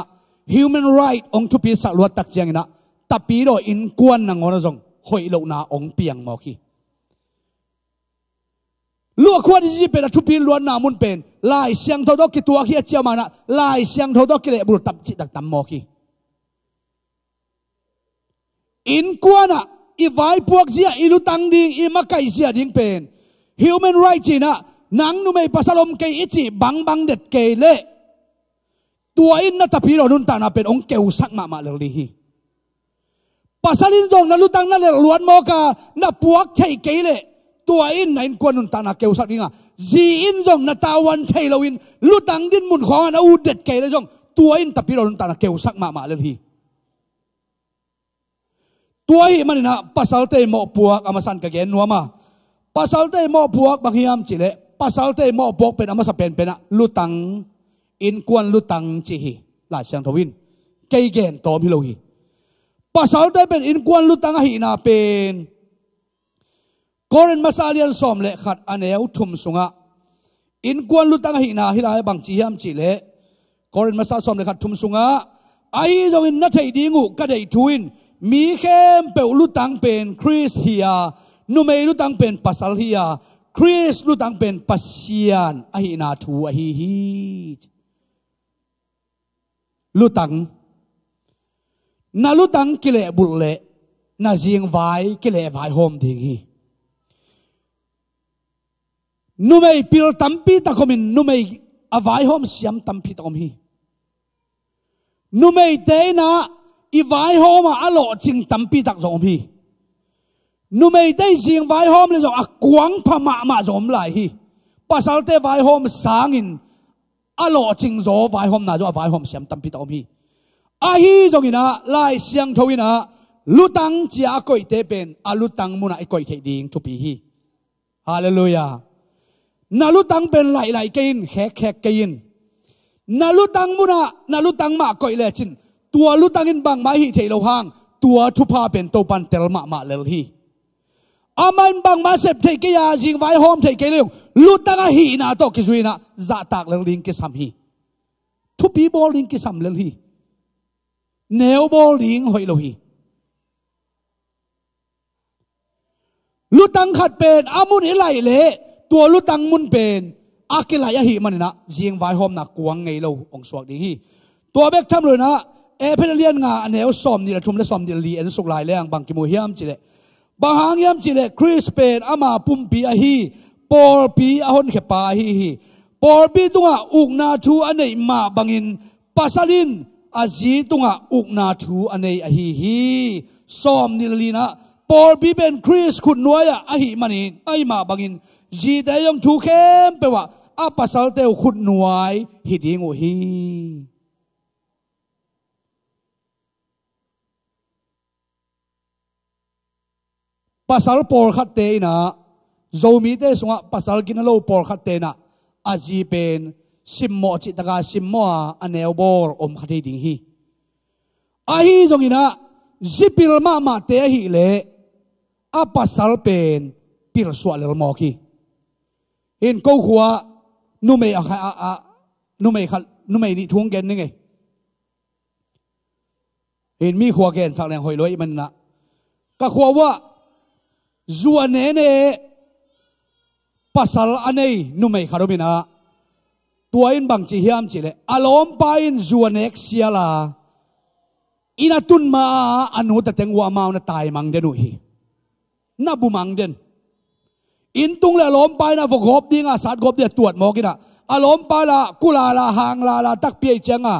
human right องทุปีสักลวดตักเจียงนะแต่ปีโดอินกวนนังงอนจงหอยโลนาองเปียงมอกีลวกควรที่จะเป็นทุปีล้วนนามุนเป็นลายเสียงทอดกิตัวขี้เจียมานะลายเสียงทอดกิเลบุรุษตับจิตตักตำมอกีอินกวนอะอีไว้พวกเสียอีลุตังดิงอีมาไก่เสียดิงเป็น human right จีนะนังนุ่มไอปัสลมเกยอิจิบังเด็ดเกยเล่ตัวอินนัตพีเราดุนตานาเป็นองเกวสักมาเลลีฮีปัสลินจงนัลุตังนั่นเลยล้วนโมกานับพวกใช่เกยเล่ตัวอินไหนกวนนุนตานาเกวสักนี่งะจีอินจงนัตาวันใช่เราอินลุตังดินมุนของอันอูเด็ดเกยเลยจงตัวอินตพีเราดุนตานาเกวสักมาเลลีตัวอิมันนะปัสลเตโมพวกอามาสันกะเกนนัวมาปัสลเตโมพวกบางฮิมจิเลปัสลเตโมพวกเป็นอามาสเป็นอะลุตังอินกวนลุตังจีฮีหลายเสียงทวินเกยเกนโตพิโลฮีปัสลเตเป็นอินกวนลุตังฮีนาเป็นกอรินมาซาเลียนสอมเลขัดอันเอวทุมสุงะอินกวนลุตังฮีนาฮิลายบังจีฮิมจิเลกอรินมาซาสอมเลขัดทุมสุงะไอจงอินนัทไอดีงูกระเดยทวินมีเข้มเปลุตังเป็นคริสเฮียนุเมลุตังเป็นปัสลเฮียคริสลุตังเป็นปัสเซียนอหินาทูอหิฮีลุตังนาลุตังกิเลบุเลนาจิงไวกิเลไวโฮมดิ่งฮีนุเมปิลตัมปีตะคมินนุเมอไวโฮมเสียมตัมปีตะคมฮี นุเมย์เตนะอีไวหอมอโลจิงตั้มปีตักจอมฮีนุเมย์เตจิงไวหอมเลยจงกวางพม่ามาจอมไหลฮีภาษาเตไวหอมสางินอโลจิงโจไวหอมน่าจะไวหอมเสียมตั้มปีตักอมฮีอาฮีจงอินะไล่เสียงทวินะลุตังจีอาโกยเตเป็นอาลุตังมุนาไอโกยเทดิงทุปีฮีฮาเลลูยานาลุตังเป็นไหลกินแขกกินนาลุตังมุนาลุตังมาโกยเลจินตัวลุตังอินบังมาฮีเทโลหางตัวทุพาเป็นตัวปันเตลมาเลลฮีอามันบังมาเสพเทกิยาจิงไวหอมเทกิเลงลุตังอาฮีนาโตกิจุยนะจะตักเลลิงกิสัมฮีทุปีบอลิงกิสัมเลลฮีเนวบอลิงหอยโลฮีลุตังขัดเป็นอามุนอิไลเละตัวลุตังมุนเป็นอากิลายหิมันนะจิงไวหอมนักกวางไงเราองสวกดีฮีตัวเบกทำเลยนะเอเพนเลียนงาอันเนวสอมนี่ละทุ่มและสอมนี่ลีเอ็นสุกลายเลี้ยงบางกิโมเฮียมจิเลบางหางเฮียมจิเลคริสเป็นอามาปุ่มปีอาฮีปอลปีอาหอนเขปาฮีปอลปีตุงะอุกนาทูอันเนมาบังอินปัสลินอาจีตุงะอุกนาทูอันเนอาฮีสอมนี่ลีนะปอลปีเป็นคริสขุนน้อยอาฮีมันอินไอมาบังอินจีแต่ยังทูเข้มไปว่าอาปัสลเตวขุนน้อยฮิดิงโอฮีpasal por khat te na zomi te sunga pasal kinalo por khat te na aji pen simmo chi taka simmo aneu bor om khati ding hi ahi zongina zipil ma te hi le a pasal pen pil swa lel mo ki in ko khuwa nu me a nu me khat nu me ni thung gen ni nge in mi khuwa gen sak leng hoi loi man na ka khuwa wa Suan ne pasal anei numei kharobina tuain bang chi hiam chile alom pain Suan ek siala inatun ma anu ta tengwa mau na tai mang denu hi na bumang den in tung le alom pai na vogop dinga sat gop dia tuat mo kina alom pa la kula la hang la tak pi changa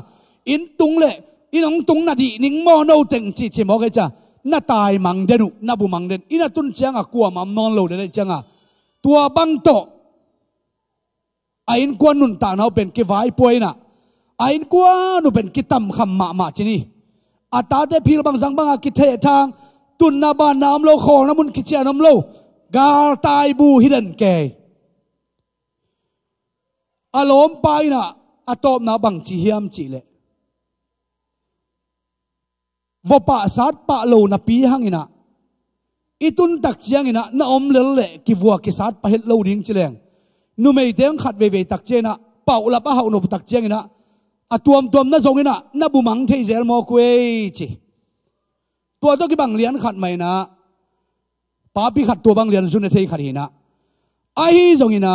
in tung le inong tung na di ning mo no teng chi chi mo ke cha na tai mang denu na bu mang den ina tun changa kwa mam non lo de changa tua bang to ain kwa nun ta nau pen ki vai poina ain kwa nu pen ki tam kham ma chini ata te phil bang jang bang ki the thang tun na ba nam lo khong na mun ki cha nam lo gal tai bu hidden ke alom paina atop na bang chi hiam chi le vopa sat pa lo na pi hangina itun tak chiang ina na om lel le ki vua ki sat pa het lo ding chileng nu mei teng khat ve tak chena pau la pa hau no tak chiang ina atuam na jong ina na bumang thei zel mo kwe chi tua to ki bang lian khat mai na pa pi khat tua bang lian sun thei khat hina ai jong ina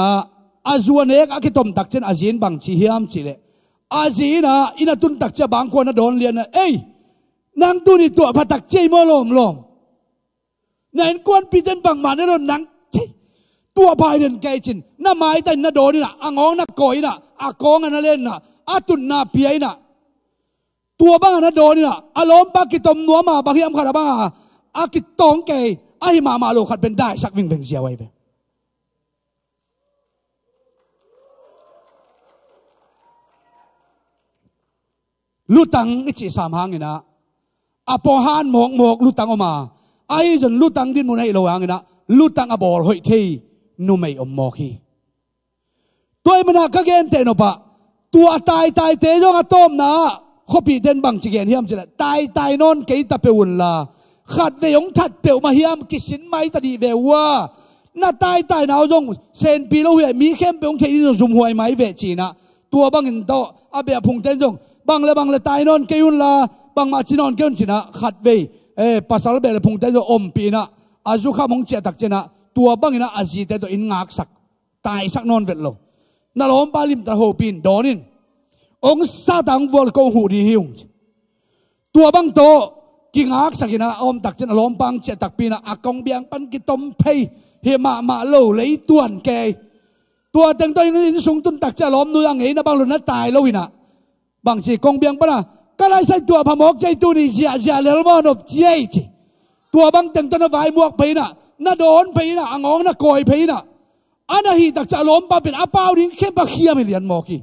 azuan ek akitom tak chen azin bang chi hiam chile azina ina tun tak cha bang ko na don lian na ei nang tu ni tua patak chay mo lom nain kwan pitan bang man lo nang tua pai den kai chin na mai tan na do ni na angong na koi na akong na len na atun na piai na tua bang na do ni na alom pa kitom nuwa ma bang hiam khara bang akitong kai ai ma lo khat ben dai sak wing beng sia wai be lutang ichi sam hangina apohan mok lutang oma ai jon lutang din munai lo angina lutang abol hoi thei nu mei om mokhi toy mana ka gen te no pa tua tai te jong atom na khopi den bang chi gen hiam chila tai non ke ta peun la khat ve yong that peu ma hiam kisin mai ta di ve wa na tai naw jong sen pi lo hue mi khem peung thei no zum huai mai ve chi na tua bang in to abe phung ten jong bang le tai non ke yun la bang ma chinon keun china khat ve pasal be le phung te jo om pi na azu kha mong che tak chena tua bang ina aji te to in ngak sak tai sak non vet lo na lom pa lim ta ho pin donin ong sa dang vol ko hu di hiung tua bang to ki ngak sakina om tak chena lom pang che tak pi na akong biang pan ki tom phei he ma lo lei tuan ke tua teng to in sung tun tak cha lom nu yang ei na bang lo na tai lo ina bang chi kong biang pa na cái này sai tua phàm mốc chạy tu đi già lỡ mà nộp chạy chứ tua băng từng tân vài muộc thấy nè na đốn thấy nè anh ngóng na coi thấy nè anh hi đặc trả lốm ba bên áp bao đi khép ba khia mình liền mò kì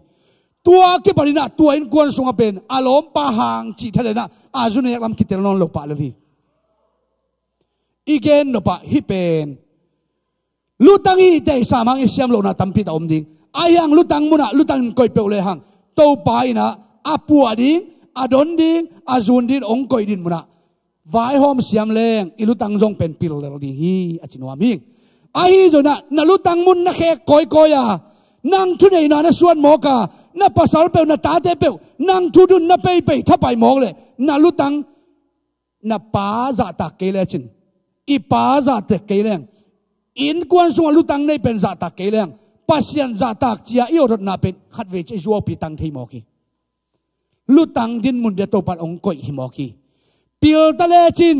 tua cái bà đi nè tua in quan sung bên lốm ba hàng chỉ thế này nè azu này làm kít non lộc pa lên igen no pa hi pen lutang hi te samang isiam lo na tampit om ding ayang lutang muna lutang koi pe le hang to pai na apua ding adon ding azun din ong koi din muna vai hom siam leng ilutang jong pen pil le di hi achinwa ming ai zo na lutang mun na khe koi ya nang thu nei na suan mo ka na pasal pe na ta te pe nang thu dun na pe thapai mong le na lutang na pa za ta ke le chin ipa za te ke leng in quan sung lutang nei pen za ta ke leng pasian za tak chia yo rot na pen khat ve che zuo pi tang thei mo ki lutang din mun de to pan ong koi hi mo ki pil ta le chin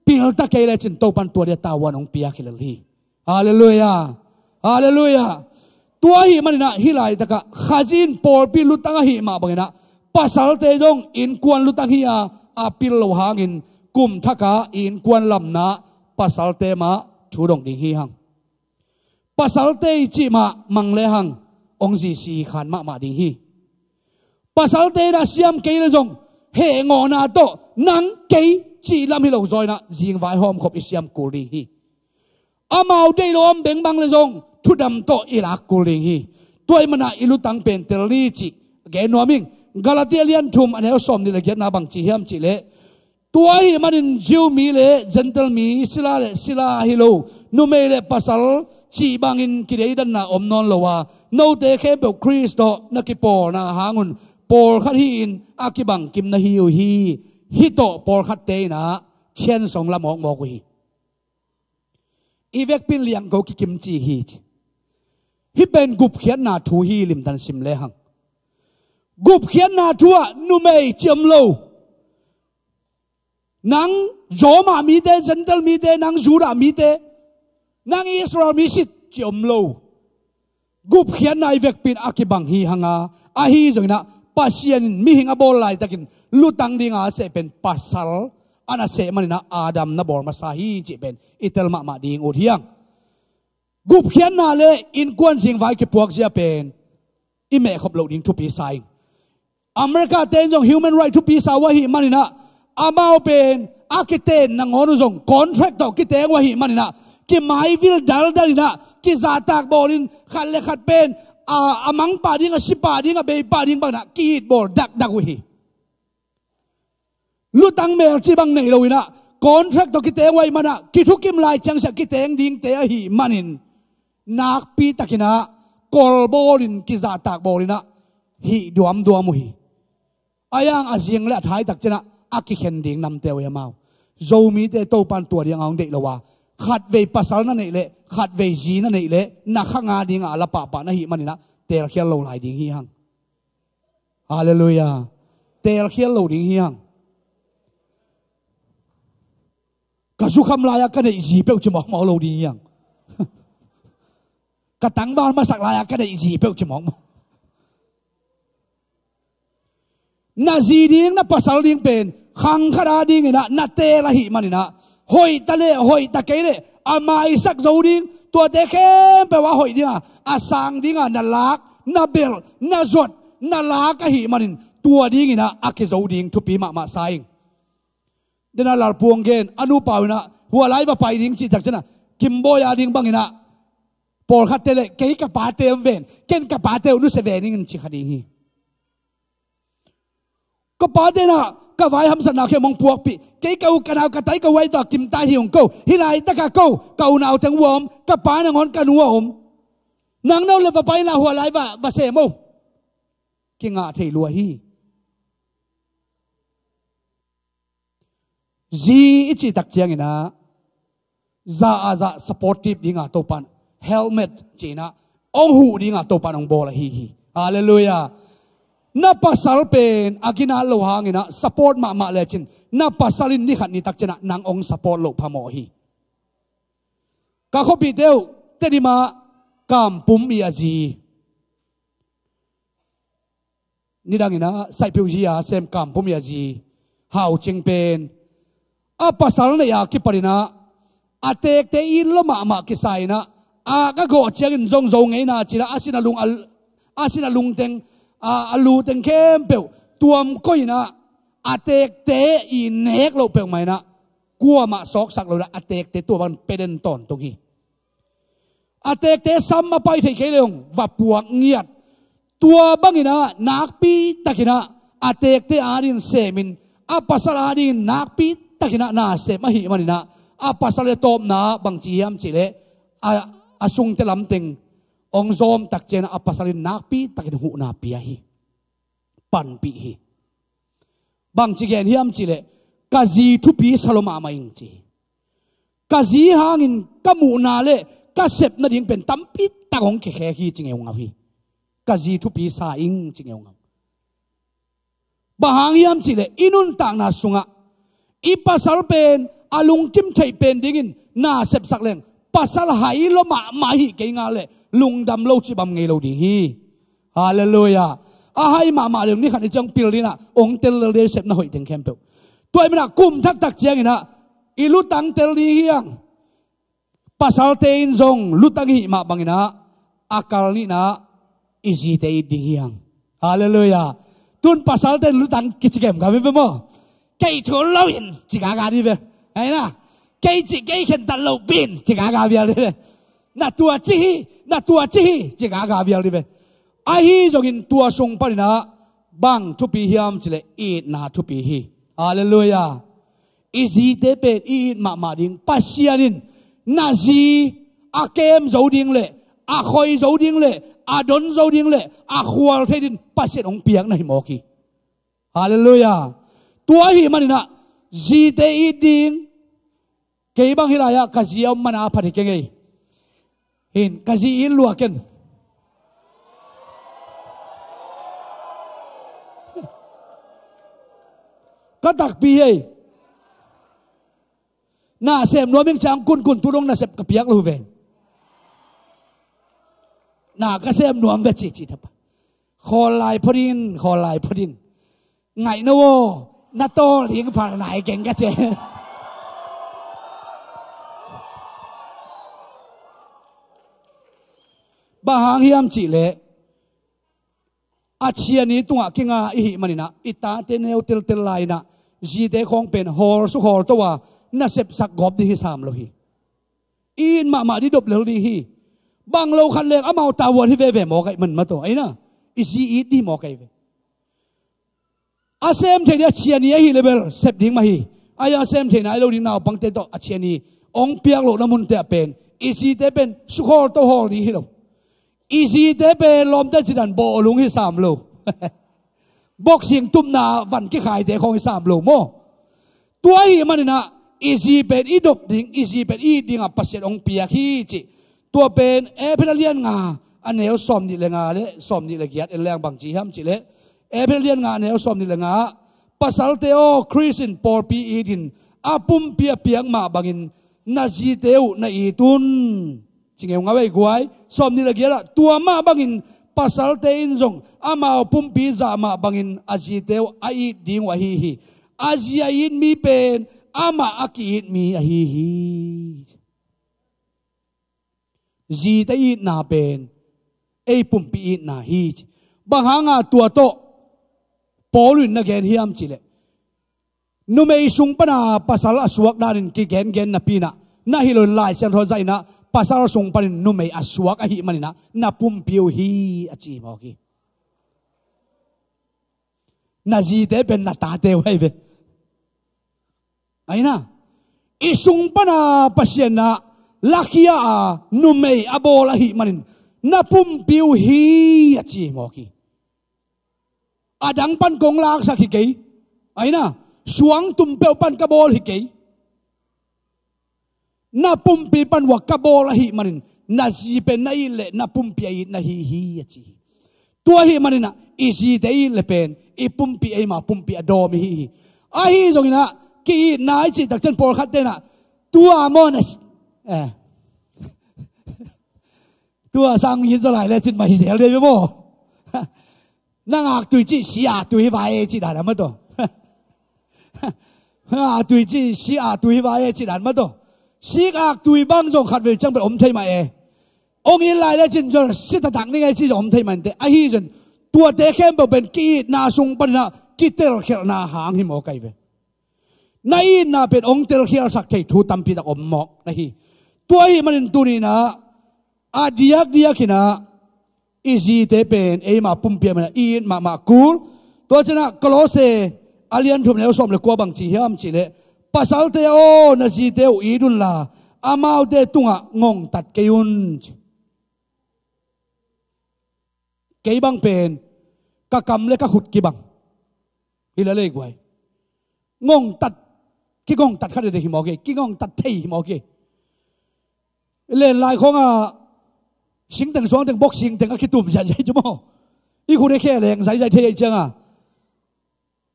pil ta ke le chin to pan to de ta wan ong pia ki le hi hallelujah hallelujah tua hi manina hi lai ta ka khajin por pi lutang hi ma bangena pasal te jong in quan lutang hi a pil lo hangin kum thaka in quan lam na pasal te ma thu dong ding hi hang pasal te chi ma mang le hang ong ji si khan ma ding hi pasal te na siam ke le jong he ngo na to nang ke chi lam hi lo zoi na jing vai hom khop siam kul ding hi amau de lom beng bang le jong thu dam to ilak kul ding hi toy mana ilutang pen tel li chi ge no ming galatia lian thum ane som ni le get na bang chi hiam chi le tua hi manin jiu mi le gentle mi sila hi lo nu me le pasal chi bangin ki dei dan na om non lo wa no te khe be Kristo na ki por na hangun por khat hi in akibang kim na hi to por khat te na chen song la mok mok hi ivek pin liang go ki kim chi hi ben gup khian na thu hi lim dan sim le hang gup khian na thua nu me chiam lo nang Roma mi te gentle mi te nang Juda mi te nang Israel mi sit chiom lo gup khian nai vek pin akibang hi hanga a hi zoina pasien mi hinga bol lai takin lutang dinga se pen pasal ana se manina Adam na bor masahi chi pen itel ma ding ut hiang gup khian na le in kwan jing vai ki puak zia pen i me khop lo ding thu pi sai America ten jong human right thu pi sa wa hi manina amao pen akiten na ngonu jong contract to kiteng wa hi manina ki mai vil dal dalina ki zatak bolin khat le khat pen amang pa ding a sipa ding a be pa ding bana ki bor dak wi lutang mer chi bang nei loina contract to kiteng wa mana ki thukim lai chang sa kiteng ding te a hi manin nak pi takina kol bolin ki zatak bolina hi duam hi ayang azing le thai tak chena aki khen ding nam te we mau zo mi te to pan tua ding ang de lowa khat ve pasal na nei le khat ve ji na nei le na khanga ding ala pa na hi manina tel khial lo lai ding hi hang hallelujah tel khial lo ding hi hang ka su kham la ya ka nei ji pe chi mok mo lo ding yang ka tang ba ma sak la ya ka nei ji pe chi mok mo na ji ding na pasal ding pen khang khara ding na te la hi manina hoi ta le hoi ta ke le amai sak zo ding tua te khem pe wa hoi ding a sang ding na lak na bel na zot na la ka hi manin tua ding ina a ke zo ding thu pi ma saing dena lal puang gen anu pauna huwa lai ba pai ding chi tak chana kimbo ya ding bangina por khat te le ke ka pa te ven ken ka pa te nu se vening chi khading hi ka pa te na ka vai ham sa na khe mong puak pi ke ka u kanau ka tai ka wai to kim ta hiung ko hilai ta ka ko nau tang wom ka pa na ngon ka nuwa om nang nau le va pai la huwa lai va se mo ki nga thei lua hi ji ichi tak chiang ina za supportive dinga to pan helmet china ong hu dinga to pan ong bola hi hallelujah na pasal pen agina lo hangina support ma le chin na pasalin ni khat ni tak chena nang ong support lo phamo hi ka khopi teu tedima kam pum i aji ni dang ina sai piu ji a sem kam pum ya ji hau ching pen a pasal na ya ki parina atek te in lo ma ki sai na a ka go cheng jong jong ngai na chira asina lung teng a lu teng kem pe tuam ko ina atek te i nek lo pe mai na kwa ma sok sak lo na atek te tu ban peden ton to gi atek te sam ma pai thei ke leong va puak ngiat tua bangina nakpi takina atek te arin semin apasal arin nakpi takina na se mahi manina apasal top na bang chiam chile asung te lam teng ong zom tak chen apasal nakpi takin hu na pia hi pan pi hi bang chigen hiam chile kazi thu pi saloma ma ing chi kazi hangin kamu na le ka sep na ding pen tampi takong ke khe hi chingeu nga hi kazi thu pi sa ing chingeu nga bahang yam chile inun tang na sunga ipasal pen alung kim thai pen dingin na sep sak leng pasal hai lo ma hi ke nga le lungdam lo chi bam ngei lo ding hi hallelujah a hai ma le ni khan i chang pil dina ong tel le sep na hoi teng khem pe toy mena kum thak tak chiang ina ilu tang tel ni hiang pasal te in zong lutang hi ma bangina akal ni na easy te ding hiang hallelujah tun pasal te lutang kichigem ga me mo kai thol lo in chiga ga di be ai na cây chỉ cây hiện tại lâu pin chỉ cả gà bèo đi về na tua chi chỉ cả gà bèo đi về ai hi rồi in tua sung pa na bang thu pi hiam chỉ lệ ít na thu pi hi hallelujah easy te pe ít ma ding pasianin na gì a kem dấu ding lệ a khoi dấu ding lệ a don dấu ding lệ a khual thế din pasian ong piang na hi mo ki hallelujah tua hi manina gì te ít ding kay bang hiraya kazi om mana phani ke ngai hin kazi in luaken ka tak pi ei na sem no ming chang kun turong na sep kapiak lu ve na ka sem nuam ve chi thap kholai phodin ngai no wo na to ling phal nai keng ka che bahang hiam chi le achiani tunga kinga hi manina ita te neu tel lai na ji te khong pen hol su hol to wa na sep sak gop di hi sam lo hi in ma di dop lo di hi bang lo khan leng amau ta won hi ve mo kai man ma to ai na isi i di mo kai ve asem the dia chiani hi level sep ding ma hi aya sem the na lo ding naw pang te to achiani ong piak lo na mun te pen isi te pen su hol to hol di hi lo easy te pe lom te chidan bo lung hi sam lo boxing tum na van ki khai te khong hi sam lo mo tua hi manina easy pen i dop ding easy pen i ding a pasien ong pia khi chi tua pen e penalian nga aneu som ni le nga le som ni le giat eleng bang chi ham chi le e penalian nga aneu som ni le nga pasal te o christian por pi idin apum pia piang ma bangin na ji teu na i tun chingeu ngawai guai som ni lagi la tua ma bangin pasal te in zong ama pumpi za ma bangin aji teu ai ding wa hi azia in mi pen ama aki in mi a hi ji te in na pen ei pumpi in na hi bahanga tua to polun na gen hiam chile numei sung pana pasal aswak darin ki gen na pina na hilon lai sen ro zaina pasal sung panin numei aswak ahi manina na pumpiu hi achi mo ki na ji te pen na ta te wai be aina isung pana pasien na lakia numei abol ahi manin na pumpiu hi achi mo ki adang pan kong lak sa ki kei aina suang tumpeu pan kabol hi kei na pumpi pan wa kabol hi manin na ji pe na ile na pumpi ai na hi achi tua hi manina isi te ile pen I pumpi ai ma pumpi adom hi ai zongina ki nai chi tak chen por khat te na tua monas tua sang yin zo lai le chin mai sel de mo ngạc tuổi chỉ xí tuổi vài chỉ đàn mất rồi tuổi chỉ xí tuổi vài chỉ đàn mất rồi xí tuổi băng rồi khát về chẳng bị ôm thấy mà ông ấy lại là chính rồi xí ta thằng này ngay chỉ ôm thấy mà thế ai hi rồi tua té khem bảo bên kia na sung bên na kia tel khel na hàng hi mò cái về nay na bên ông tel khel sắc thấy thu tâm pi đặc ôm mọc này tua hi mình tu ni na dia kina easy te pen e ma pum pia ma in ma cool to chana Colose alian thum le som le kwa bang chi hiam chi le pasal te o na si te u idun la amau te tunga ngong tat keun ke bang pen ka kam le ka khut ki bang ila le gwai ngong tat kha de hi mo ke ki ngong tat thei hi mo ke le lai khong sinh từng xuống từng boxing từng cái tụm dạy chứ mò, ý khu đấy khe lẹng dạy thế chăng à,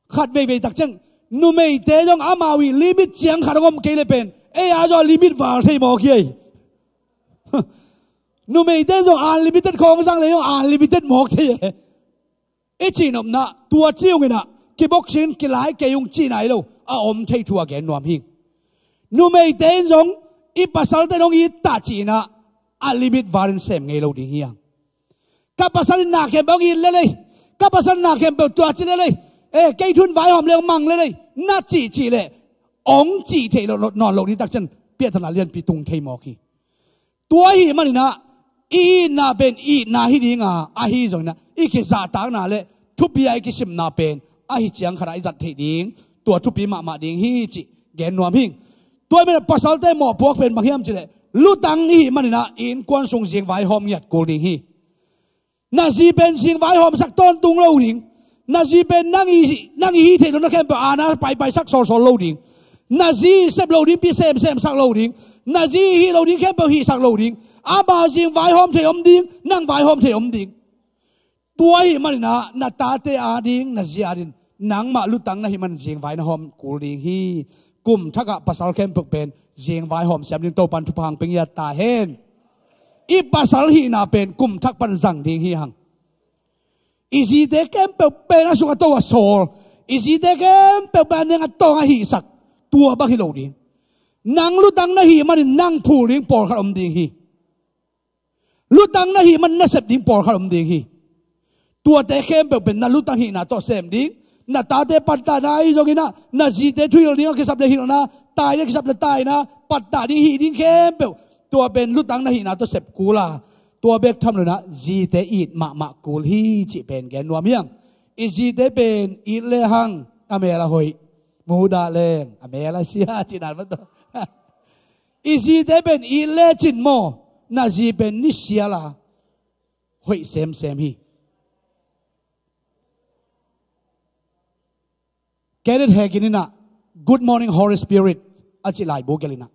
khát về đặc trưng, nu mày té trong amawi limit chiang khát ông kêu lên pen, do limit vào thế mò kia, nu mày té trong unlimited không sang lấy trong unlimited mò thế, chỉ nộp na tua chiêu người na, cái boxing cái lái cái dùng chi này đâu, thấy thua cái nuam hình, nu mày té trong ít pasal té trong ít ta chỉ na limit varin sem ngay lâu đi hiang kapasal na kem bao in lên kapasal na kem bao tua chỉ lên cây thun vải hòm leo măng lên na chỉ lệ ống chỉ thể nọ lâu đi đặc chân biết thằng liên bị tung thay mò khi tua hi mà na na bên na hi đi ngà hi rồi na cái giả tang na lệ thu bi cái sim na bên hi chiang khara giật thể đi tua thu bi mà đi hi chỉ gen nuam hing tua bên pasal te mò buộc bên bằng hiam chỉ lệ lu tang hi manina in quan sung jing vai hom yat ko ding hi na ji ben jing vai hom sak ton tung lo ding na ji ben nang hi the no khem pa ana pai sak so lo ding na ji sep lo ding pi sem sak lo ding na ji hi lo ding khem pa hi sak lo ding a ba jing vai hom the om ding nang vai hom the om ding tua hi manina na ta te a ding na ji a din nang ma lu tang na hi man jing vai na hom ko ding hi kum thaka pasal khem puk pen jeng vai hom siam ding to pan thu phang ping ya ta hen i pasal hi na pen kum thak pan zang ding hi hang isi de kem pe pen asu ka to wa sol isi de kem pe ban nga to nga hi sak tua ba hi lo ding nang lu tang na hi man nang phu ding por kha om ding hi lu tang na hi man na sep ding por kha om ding hi tua te kem pe pen na lu tang hi na to sem ding na ta te patta dai jogina na ji te thui ding ke sap le hi na tai le ke sap le tai na patta ding hi ding kem pe tua ben lu tang na hi na to sep kula tua bek tham le na ji te it ma kul hi chi pen gen nuam yang i ji te pen i le hang amela hoi mu da leng amela sia chi dan ma to i ji te pen i le chin mo na ji pen ni sia la hoi sem hi Kenneth Haginina, good morning, Holy Spirit. Achi lai bo gelina.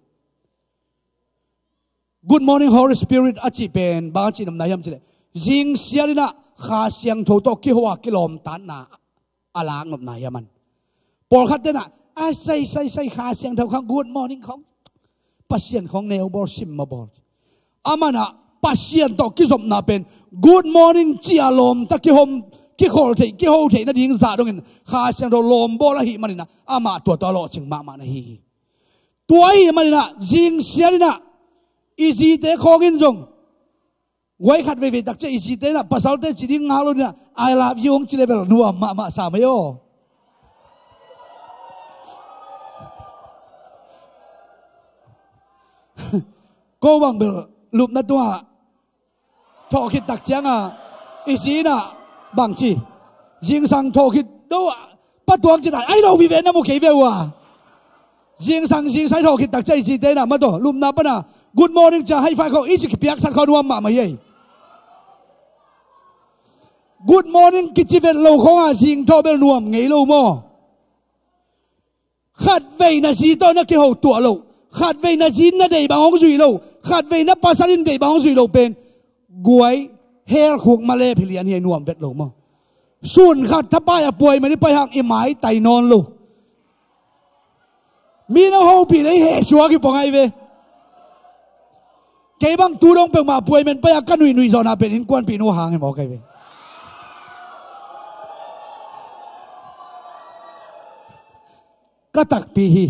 Good morning, Holy Spirit. Achi pen ba achi nam nayam chile. Jing sialina kha siang tho to ki hoa kilom tan na alang nam nayaman. Por khat na a sai kha siang tho khang good morning khong. Pasien khong neo bor sim ma bor. Amana pasien to ki zom na pen good morning chi alom ta ki hom ki khol thei ki ho thei na ding za dong in kha siang do lom bo la hi manina ama to lo ching ma na hi tua hi manina jing sialina easy te khogin jong wai khat ve tak che easy te na pasal te chiding nga lo na I love you ong chi level nuam ma sa me yo ko bang bel lup na tua tho khit tak chiang a easy na bằng chi riêng sang thô khi đâu bắt tuang chỉ là ai đâu vì vậy nó một cái về à riêng sai thô khi đặc chạy gì thế nào mà to lùm na bana good morning cha hay phải không ít chỉ piak sang khâu mà vậy good morning cái chỉ về lâu không à riêng thô bên nuông ngày lâu mò khát về là gì to nó cái hậu tua lâu khát về là gì nó đầy bằng hông duy lâu khát về nó pasalin đầy bằng hông duy lâu bên guai hell khung ma le philian hi nuam vet lo mo sun khat thapa ya poi mani pai hang imai tai non lo mi na ho pi le he suwa ki pongai ve ke bang tu dong pe ma poi men pai ka nui zona pe in kwan pi nu hang he mo kai ve ก็ตักปีฮี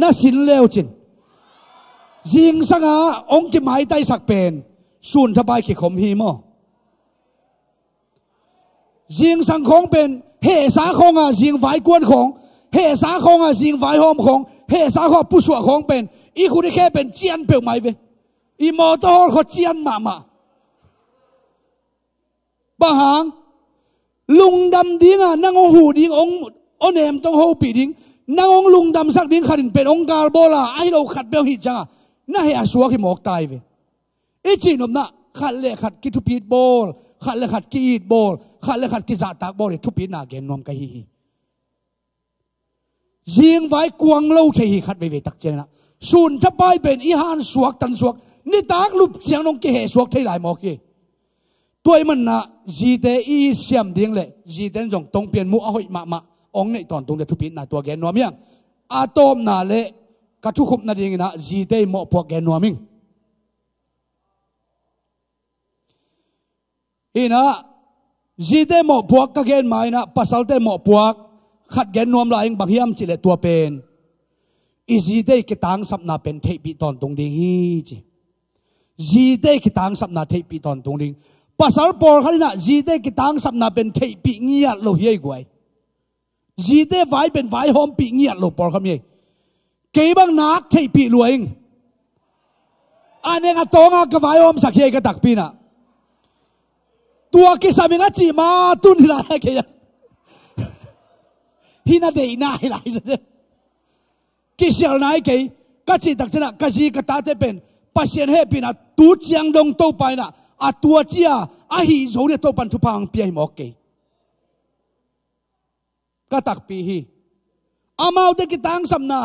น่าสินเลวจินยิงสังอาองค์กิไม้ไตสักเป็นส่วนทบายขีขมฮีมอยิงสังของเป็นเฮสาของอ่ะยิงไฟกวนของเฮสาของอ่ะยิงไฟหอมของเฮสาของผู้สวของเป็นอีคุณแค่เป็นเจียนเปล่าไหมเวอีมอตอเขาเจียนมาบางหางลุงดำดิ้งอ่ะนางองหูดิ้งองเนมต้องหูปีดิ้งนางองลุงดำสักดิ้งขัดเป็นองกาลโบลาไอเราขัดเบลหิจังอ่ะน่าเฮียสัวขี้หมอกตายเวไอจีนอมน่ะขัดเละขัดกิทุปีดโบลขัดเละขัดกีดโบลขัดเละขัดกิจาตากโบลทุปีดนาเกนนอมกะฮียิงไว้กวงเล่าเทฮีขัดเวตักเจนะส่วนถ้าไปเป็นอีหานสวกตันสวกนี่ตากลุบเสียงนงเกเหสวกเทหลายหมอกเกตัวมันน่ะจีเตอีเสียมดิ้งเลยจีเตนจงตรงเปลี่ยนมุเอาหิมาองในตอนตรงเดทุปีน่ะตัวแกนัวเมียงอาตอมน่ะเละกระทุกขุบน่ะดิ้งน่ะจีเตหมอพวกแกนัวมิงอีน่ะจีเตหมอพวกกะเกนไม้น่ะปัสสาวะหมอพวกขัดแกนัวลายบางยามจิเลตัวเป็นอีจีเตกิตังสับน่ะเป็นเทปีตอนตรงดิ้งฮีจีเตกิตังสับน่ะเทปีตอนตรงดิ้งภาษาปอลเขาเนี่ยจีเตกิตังสับนาเป็นเทปีเงียโลเฮียกวยจีเตไว้เป็นไว้หอมปีเงียโลปอลเขาเนี่ยเกี่ยบังนักเทปีรวยอันนี้ก็ตรงกับไว้หอมสักเฮียก็ตักปีน่ะตัวกิสามิงจีมาตุนอะไรเกี่ยฮินาเดย์น่าอะไรสิกิเชลนายเกี่ยก็จีตักชนะก็จีก็ตาเตเป็นปัสเซียนเฮปีน่ะตูเจียงดงโตไปน่ะอาตัวเจ้าอาหิโจเนี่ยตัวปันทุพังเปียหมอกเกยก็ตักปีฮีอามาเอาเด็กตังสำนา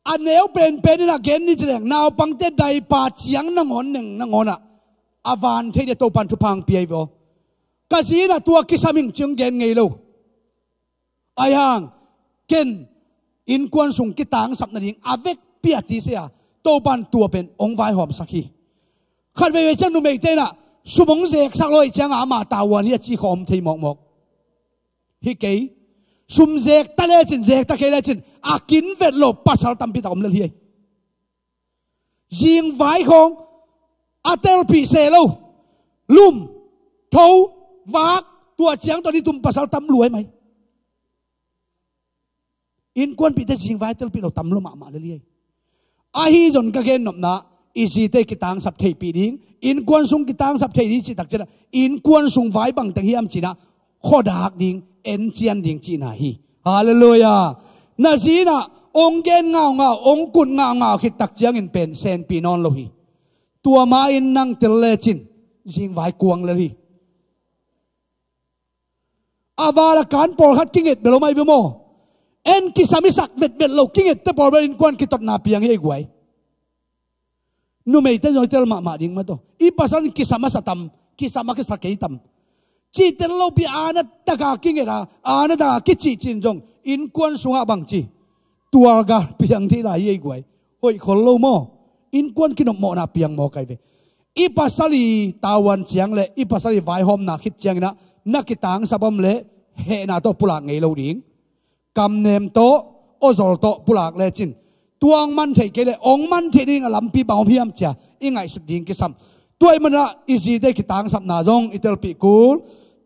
อันเนวเป็นนี่นะเกณฑ์นี่จะแดงนาวปังเตไดป่าเชียงนงอนหนึ่งนงอนอ่ะอาวานเทเดตัวปันทุพังเปียบ่กะสีน่ะตัวกิสามิงจึงเกณฑ์ไงลูไอ้ห่างเกณฑ์อินกวนส่งกิตังสำนาดิงอาเวกเปียติเสียตัวปันตัวเป็นองค์ไว้หอมสักทีขัดไปจังนุ่มเอกเต้น่ะสมองเสกสักลอยจังอามาตาวันที่จีขอมที่หมอกฮิเกยสมเสกตะเลจินเสกตะเคเลจินอากินเวทโลปัสสาวะตั้มพิตาอมเลเฮียยิงไว้ของอาเตลปีเซโลลุ่มเท้าวากตัวเจียงตัวนี้ตุ่มปัสสาวะตั้มรวยไหมอินกวนปีเตจิงไว้เตลปีเราตั้มลมาเลเฮียอาฮีจนกะเกนนบนะอีจีเตกิตังสับเทปีดิ้งอินกวนซุงกิตังสับเทนี้จิตักจะอินกวนซุงไว้บังตังเฮียมจีนะข้อดากดิ้งเอ็นเจียนดิ้งจีน่าฮีฮาเลลูยานาจีน่ะองเกนเงาองกุนเงาคิดตักเจียงอินเป็นเซนปีนอนโลฮีตัวมาอินนังเตลเลจินจิงไว้กวงเลยฮีอาวาลการปอลฮัดกิ้งเอ็ดเบลไม่เบโมเอ็นกิสามิสักเวทโลกิ้งเอ็ดแต่ปอลเป็นอินกวนคิดตัดนาเปียงเฮกไว้นูไม่ได้ยังเจอมาดิ้งมาตัวอีภาษาคิดสามสัตมคิดสามคิดสักกี่ตัมจีเตลโลปีอานัดตะกากิ้งเอราอานัดตะคิดจีจินจงอินควนสุงอาบังจีตัวกาเปียงที่ไหลยี่กวยโอ้ยคนโลโมอินควนกินหมอนาเปียงหมอไกเวอีภาษาลีตาวันเจียงเละอีภาษาลีไวหอมนาคิดเจียงนะนักกิตังสับมเละเฮนาโตปุลากไงโลดิ้งกำเนมโตโอโซลโตปุลากเลจินตัวมันเทเกเลองมันเทดิ้งลำปีบางพิมจ้าอีไงสุดดิ้งกิสัมตัวมันละอีจีได้กิตังสับนาจงอิตาลีกูล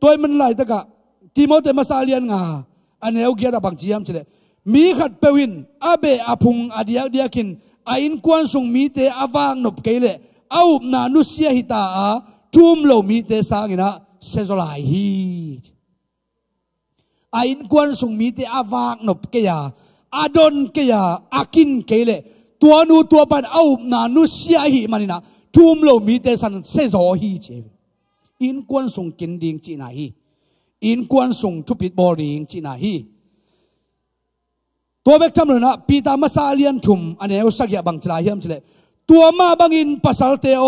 ตัวมันไหลตะกะทีโมเตมาซาเลียนงาอันเอวเกียร์บางจีมเฉลมีขัดเปวินอาเบอาพุงอาเดียเดียกินอินควนส่งมีเตอาวางนบเกเลเอานานุเซียฮิตาทุ่มโลมีเตสางินะเซโซลายฮีอินควนส่งมีเตอาวางนบเกียอาดอนเกียอากินเกเลตัวนูตัวปันเอานานุเซียฮิมันนะทุ่มโลมีเตสันเซโซฮีเจอินควนส่งกินดิ่งจีน่าฮีอินควนส่งทุบิดบอดิ่งจีน่าฮีตัวเบกทำเลยนะปีตามาซาเลียนทุ่มอันนี้อุสักยาบังจลายเฮียมเฉลตัวมาบังอินปัสสาวะเตโอ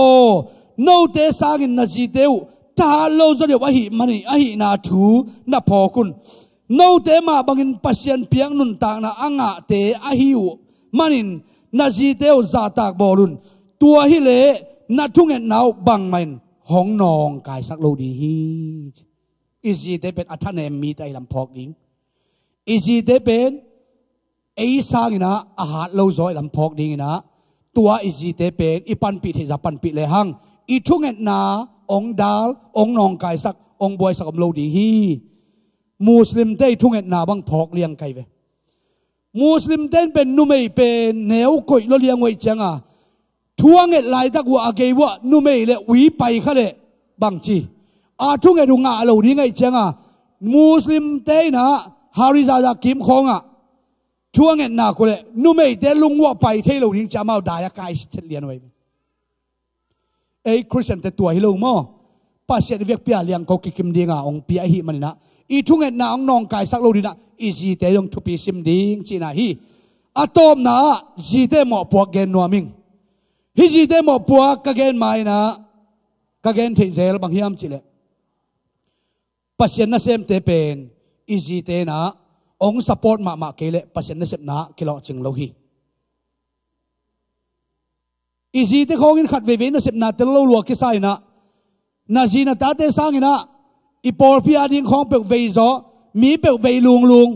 โนเตสางินนาจีเตวตาโลจะเดียวอหิมันอหินาทูนาพอคุณโนเตมาบังอินปัสเซียนเพียงนุนตางนาอ่างเตอหิวมันอินนาจีเตวซาตากบอลุนตัวฮิเลนาทุ่งเอ็นนาวบังมันห้องนองกายสักโลดีฮีอิจีเตเป็นอัฐเนมมีใจลำพอกดิ้ง อีจีเตเป็นไอ้สร้างนะอาหารเราจอยลำพอกดิ่งนะตัวอีจีเตเป็นอีปันปีที่จะปันปีเลยหังอีทุ่งเงินนาองดาลองนองกายสักองบวยสักอมโลดีฮีมุสลิมเต้ทุ่งเงินนาบังพอกเลี้ยงไก่เวมุสลิมเต้เป็นนุ่มเป็นแนวกุยเราเลี้ยงไว้จังอ่ะทุ่งเงินลายตะกัวอาเกวะนุ่มเลยวีไปเขาเลยบางจีทุ่งเงินดุงอ่ะเราดีไงจังอ่ะมุสลิมเต้นะฮาริซาจากกิมของอ่ะช่วงเงินหนักเลยนุ่มเต้ลุงว่าไปเที่ยวดิ้งจะมาด่ายกายเฉลี่ยนไว้ไอ้คริสเตียนแต่ตัวฮิโลมั่วปัสเซนเวียกเปียเลี้ยงเขากิมดิ้งอ่ะองเปียหิมันนะอีช่วงเงินหนักองนองกายสักโลดีนะอีจีเตยองทุปีซิมดิ้งจีน่าฮีอะตอมนะจีเตหมอปวกเกนนัวมิงฮีจีเตหมอปวกกะเกนไม่นะกะเกนเทเซลบางฮิมจิเลปัสเซนน่ะเซมเตเป็นอีจีเตนะองสปอร์ตมาเกลปัสเซนน่ะเซมนะกิโลจิงโลฮีอีจีเตของอินขัดเวน่ะเซมนะเตโลลัวกิไซนะนาจีน่ะตาเตสังอินะอีปอร์พิอาดิ้งของเปกเวโซมีเปกเวลุง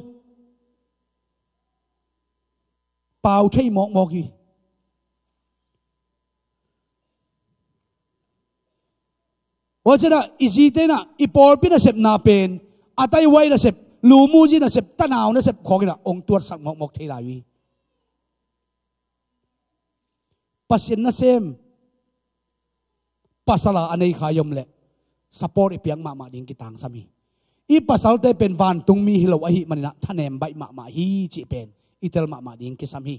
เปล่าใช่หมอกฮีว่าจะนะอีจีเตนะอีปอร์พิน่ะเซมนาเป็นอาตัยไว้น่ะเซมลูมูจีน่ะเซปตะนาวน่ะเซปของกินะองตัวสักหมอกเทลาวีปัสเซนน่ะเซมปัสลาอันนี้ขายมเละสปอร์ตอีเปียงมาดิ้งกิตังสามีอีปัสลาเตเป็นวันตุงมีฮิโลอหิมันนะท่านเอ็มใบมาฮีจีเป็นอีเตลมาดิ้งกิสามี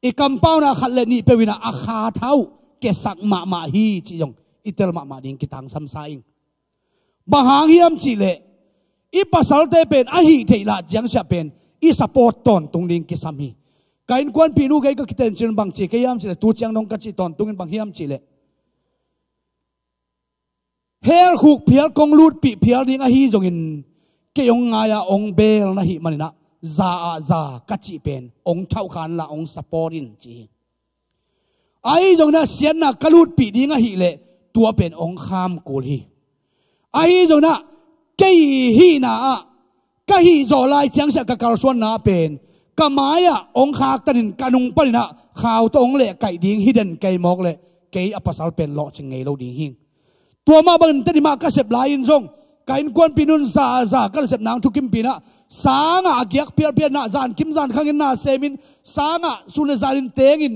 อีกำเป้านะขัดเลนี่เปวินะอาคาเท้าเกสักมาฮีจียงอีเตลมาดิ้งกิตังซ้ำซ้ายบางหางเฮียมจีเละอีปัสลาเตเป็นอหิเทละจังจะเป็นอีสปอร์ตตอนตุงดิ้งกิสามีการกวนปีนูไกก็คิดเห็นจีนบางจีเกียมจีเละตัวจังนงกัจจิตอนตุงบางเฮียมจีเละเฮลขุกเพียลกงลูดปีเพียลดิ้งอหิจงอินเกยองงายาองเบลนะหิมันนะซากัจจิเป็นองเท่าขันละองสปอรินจีไอจงนะเสียนนะกลูดปีดิ้งอหิเละตัวเป็นองคามกูลีไอจงนะเกยฮีนะกะฮีโจไลจังเสกกะลส่วนนาเป็นกะหมายองคากตันินกะนุงปะนินะข่าวตองเละไก่ดิ้งฮิเดนไก่มอกเละเกยอปัสลเป็นหล่อจึงไงเราดิ้งหิงตัวมาบันตันิมากระเสบลายอินทรงการกวนปีนุนซากระเสบนางทุกิมปีนะสางอาเกียกเปียนะจานคิมจานข้างอินนาเซมินสางสุนจารินเตงิน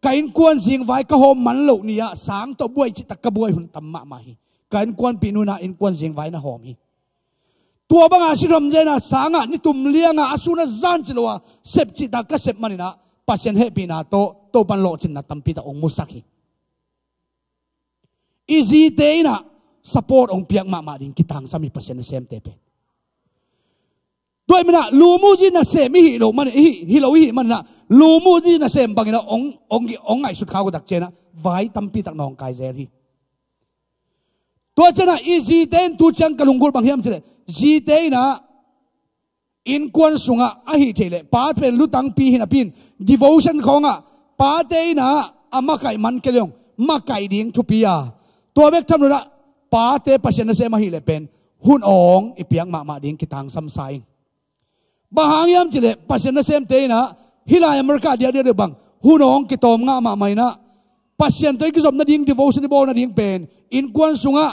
การกวนสิงไว้กะโฮมมันโลนี่สางตัวบวยจิตกะบวยหุ่นตัมมามาฮีการกวนปีนุนะอินกวนสิงไว้นะหอมฮีตัวบางอาศิรมเจนะสางนี่ตุมเลี้ยงอาสุนจานจิโลวะเสพจิตกะเสบมันนะปัสเซนเฮปีนะโตปันโลจินนะตัมปีตาองมุสักฮีอีจีเตนะสปอร์ตองเปียกมาดิ้งกิตังสามีเปอร์เซ็นต์เซมเตเป็นด้วยมันนะลูมูจีน่ะเซมิฮิโลมันฮิโลฮิมันนะลูมูจีน่ะเซมบางนะองไงสุดข้าวก็ตักเจนะไว้ตั้มปีตักนองกายเซลฮีตัวเจนะอีจีเตนตัวจังกะลุงกุลบางเฮียมเจเลยจีเตนะอินกวนสุงะอหิเทเลป้าเป็นลุตังปีหินะปิน devotion ของป้าเตนะมาไก่มันเกลียงมาไก่ดิ้งทุปียตัวเบกทำนู่นนะป้าเตปัสเซนเซมาฮิเลเป็นหุ่นองอีเปียงมาดิ้งกิตังซ้ำซ้ายบางอย่างจิเลปัสเซนเซมเตนะฮิลายอเมริกาเดียบังหุ่นองกิตอมงามาไม่นะปัสเซนตัวกิจสมนาดิ้ง devotion บอลนาดิ้งเป็นอินกวนสุงะ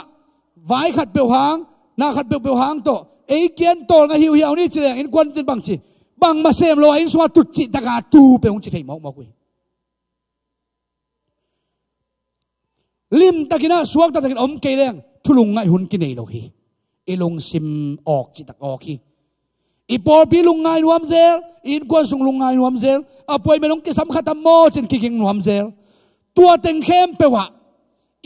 ไว้ขัดเปียวหางนาขัดเปียวหางโตไอเกียนโตงะหิวนี่จิเลอินกวนจิบังจิบังมาเซมโลอินสวาตุจิตกาตูเป็นองจิเทมอกคุยลิมตะกินะสวกตะกินอมเกลียงทุลุงไงหุ่นกินเอโลฮีเอลงซิมออกจิตออกฮีอีปอปีลุงไงนวมเซลอินกวนสุงลุงไงนวมเซลอป่วยไม่ลงกิสัมขัดโมจินกิกิงนวมเซลตัวเต็งเข้มเปวะ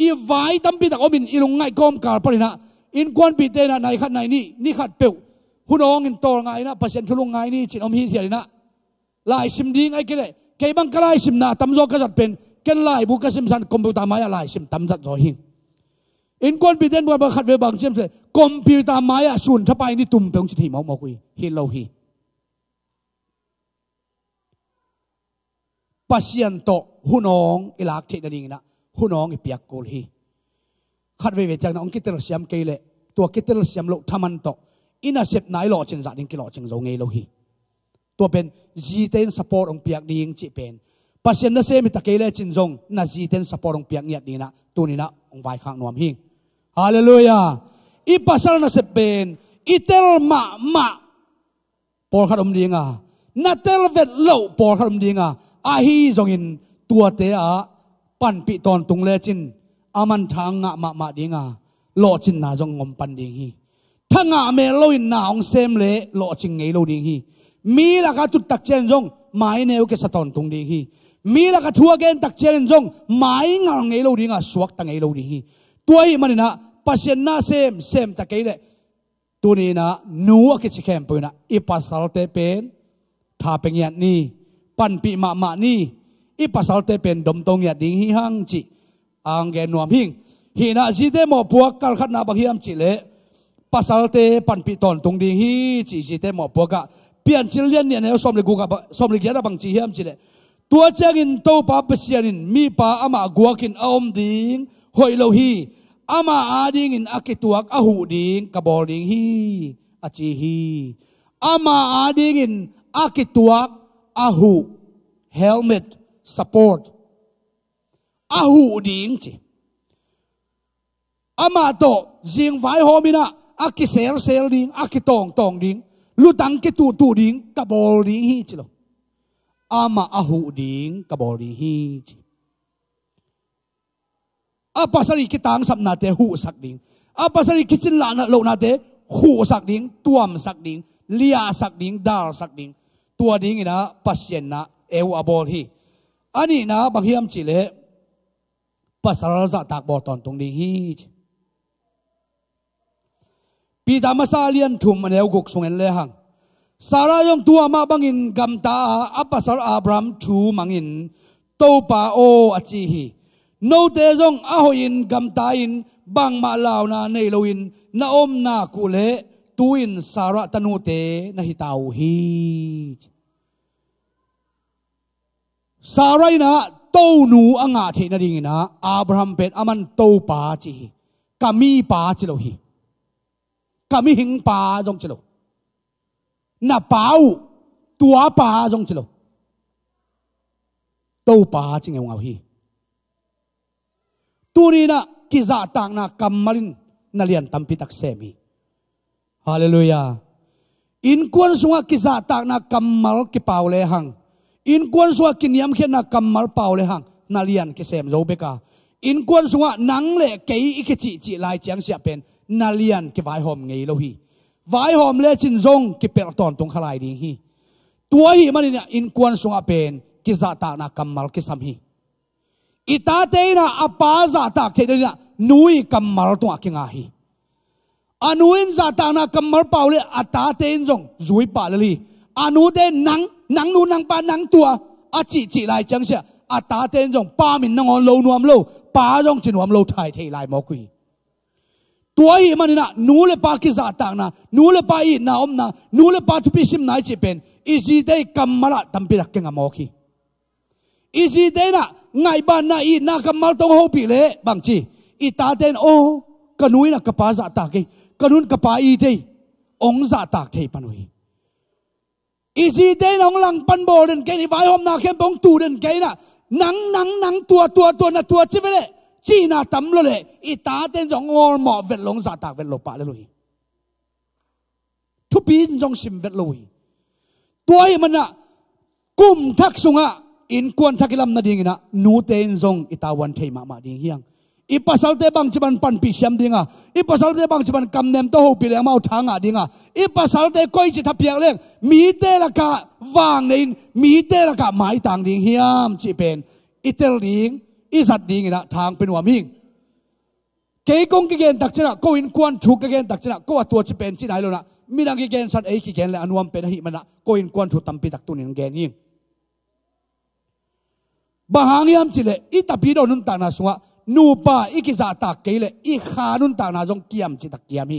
อีไว้ตั้มปีตะอมินอีลุงไงกอมกาลปรินะอินกวนปีเตนะไหนขัดไหนนี่ขัดเปวหุ่นองอินโตไงนะเปอร์เซ็นต์ทุลุงไงนี่จินอมฮีเทียนะลายซิมดิ้งไอ้เกลเกบังกลายซิมนะตั้มโจกจัดเป็นเกลไลบุกซิมสันคอมพิวเตอร์มายาไลซิมตั้มจัดจอหิงอินกวนปีเตนบัวบังคัดเวบังซิมเสคอมพิวเตอร์มายาสุนทับไปนี่ตุ่มเป็นจิตหิมอกคุยฮิโลฮีปัสยันโตหุ่นองอิลักเชนดิ้งนะหุ่นองอิเปียกโกลฮีขัดเวจากนั้นองคิดเตลเซียมเกลตัวคิดเตลเซียมโลทามันโต อินาเสพนายหล่อเชิงจัดดิ้งกิหล่อเชิงโจงเงยโลหิตัวเป็นจีเทนสปอร์ตองเปียกดิ้งจีเป็นปัศยนเสมิตะเกเลจินจงนาจีเทนสปอร์ตองเปียกเงียดดิ้งนะตัวนี้นะองไว้ข้างนวมหิงฮาเลลูยาอีปัสสาวนาเสพเป็นอีเตลมาปอลขัดอมดิ้งอ่ะนาเตลเวทเล่าปอลขัดอมดิ้งอ่ะอาฮีจงอินตัวเตะปันปีตอนตุงเลจินอามันทางงะมาดิ้งอ่ะหล่อจินนาจงงมปันดิ้งฮีถ้างะเมลอินนาองเซมเลหล่อจิงเงยโลดิ้งฮีมีละกาตุตักเจนจงหมายแนวเกษตรตุงดิ้งฮีมีละกาทัวเกนตักเจนจงหมายงางเงยโลดิ้งอ่ะสวกตังเงยโลดิ้งฮีตัวฮีมันนะปัศยนาเซมตะเกเลตัวนี้นะนัวกิจแคมป์นะอีปัสสาวะเตเป็นท่าเป็นยันนี่ปันปีมานี่อีปัสสาวะเตเป็นดมตรงยันดิ้งฮีหังจิอังเกนนวมหิงฮีนะจีเตหมอพวกกัลขัดนาบักฮิมจิเลปัสสาวะเตปันปีตอนตรงดิ้งฮีจีเตหมอพวกะเปลี่ยนจิเลียนเนี่ยเนี่ยสมเลกูกับสมเลกียร์บังจีฮิมจิเลตัวเจ้ากินโตปาเปเซียนินมีปาอามากัวกินอมดิ้งหอยโลฮีอามาอาดิ้งอินอากิตัวอาหูดิ้งกระบอกดิ้งฮีอาจีฮีอามาอาดิ้งอินอากิตัวอาหูเฮลเมตสปอร์ตอาหูดิ้งจีอามาโตจิงไฟโฮมินะอากิเซลดิ้งอากิตองดิ้งลูตังกิตูดิ้งกระบอกดิ้งฮีจีโลอามาอาหูดิ้งกระบอกดิ้งฮีจีอาปัสสาวะกิตังสับนาเตหูสักดิ้งอาปัสสาวะกิจินลานะโลนาเตหูสักดิ้งตัวมสักดิ้งเลียสักดิ้งดาลสักดิ้งตัวดิ้งนะปัสเยนนะเอวอบอลฮีอันนี้นะบางทีมจิเลปัสสาวะจะตักบอตอนตรงดิ้งฮีปีดามาซาเลียนทุ่มมันเอวกุกสงเงินเลหังสารายงตัวมาบังอินกัมตาอัปปัสสาวะอับรามทูมังอินโตปาโออจีฮีโนเตจงอาหอินกัมตาอินบังมาลาวนาเนโลอินนาอมนากุเลตูอินสาระตนูเตนะฮิตาวฮีสารายนะโตนูอ่างาเทนดิ่งนะอับรามเป็นอามันโตปาจีกามีปาจิโลฮีกามีหิงปาจงจิโลนาเปาตัวปาจงจิโลโตปาจิงเอาฮีตัวนี้นะกิจต่างนะกัมมาลินนาเลียนตัมปิตักเซมีฮาเลลูยาอินควนสุงกิจต่างนะกัมมาลกิเปาเลหังอินควนสุงกินยามเขียนนะกัมมาลเปาเลหังนาเลียนกิเซมโจเบกาอินควนสุงนังเลเกยอิกจิลายเจียงเสียเป็นนาเลียนกิไวหอมไงโลฮีไวหอมเลจินจงกิเปรตอนตรงขลายดีฮีตัวฮีมันเนี่ยอินควนสุงเป็นกิจต่างนะกัมมาลกิสัมฮีอิตาเตนะอปาซาตักเทเดนะนุยกัมมัลตัวกิงาฮีอนุอินซาตานะกัมมัลเปาเลอตาเตนจงจุยปาเลลีอนุเตนังนูนังปานังตัวอจิลายจังเสียอตาเตนจงปามินนงอนโลนวมโลปาจงจินวมโลไทยเทลายมอกุยตัวฮีมันนะนูเลปากิซาตานะนูเลปาอีนาอมนะนูเลปาทุปิซิมนายจิเป็นอิจิเตกัมมัลตัมปิดักกิงามอกีอิจิเตนะไงบ้านน่ะอีน่ากัมมัลต้องหูปีเล่บางทีอีตาเตนโอกันนุยน่ะกป้าจะตากเกกันนุนกป้าอีเตองจะตากเทปนุยอีซีเตนองหลังปันโบเดนเกนี่ไว้หอมนาเข้มปองตูเดนเกน่ะนังตัวน่ะตัวจิเวเล่จีน่ะตั้มเลยอีตาเตนจงงอหมอเวทลงจะตากเวทลปะเลยลุยทุบปีนจงสิมเวทลุยตัวให้มันน่ะกุมทักสุงะอินควนทักกิลำนาดิ่งนะนูเตนจงอิตาวันเทมาดิ่งเฮียงอีปัสสาวะบังจิบันปันปีเชียมดิ่งอ่ะอีปัสสาวะบังจิบันกำเนมโตหูปีเลี้ยงมาทางอ่ะดิ่งอ่ะอีปัสสาวะก้อยจิทับเพียงเลี้ยงมีเตละกะวางในมีเตละกะหมายต่างดิ่งเฮียมจิเป็นอิเตลดิ่งอิสัตดิ่งนะทางเป็นหัวมิ่งเกยกงกิเกนตักชนะก็อินควนถูกกิเกนตักชนะก็ว่าตัวจิเป็นจิไหนแล้วนะมีดังกิเกนสัตเอกิเกนและอนุวมเป็นหิมันนะก็อินควนถูกตั้มปีตักตุนินเกนยิ่งบางอย่างยามจิเลอีตาพีโดนุนตานาสวะนูปาอีกิจาตากเกเลอีขานุนตานาจงเกียมจิตักเกียมี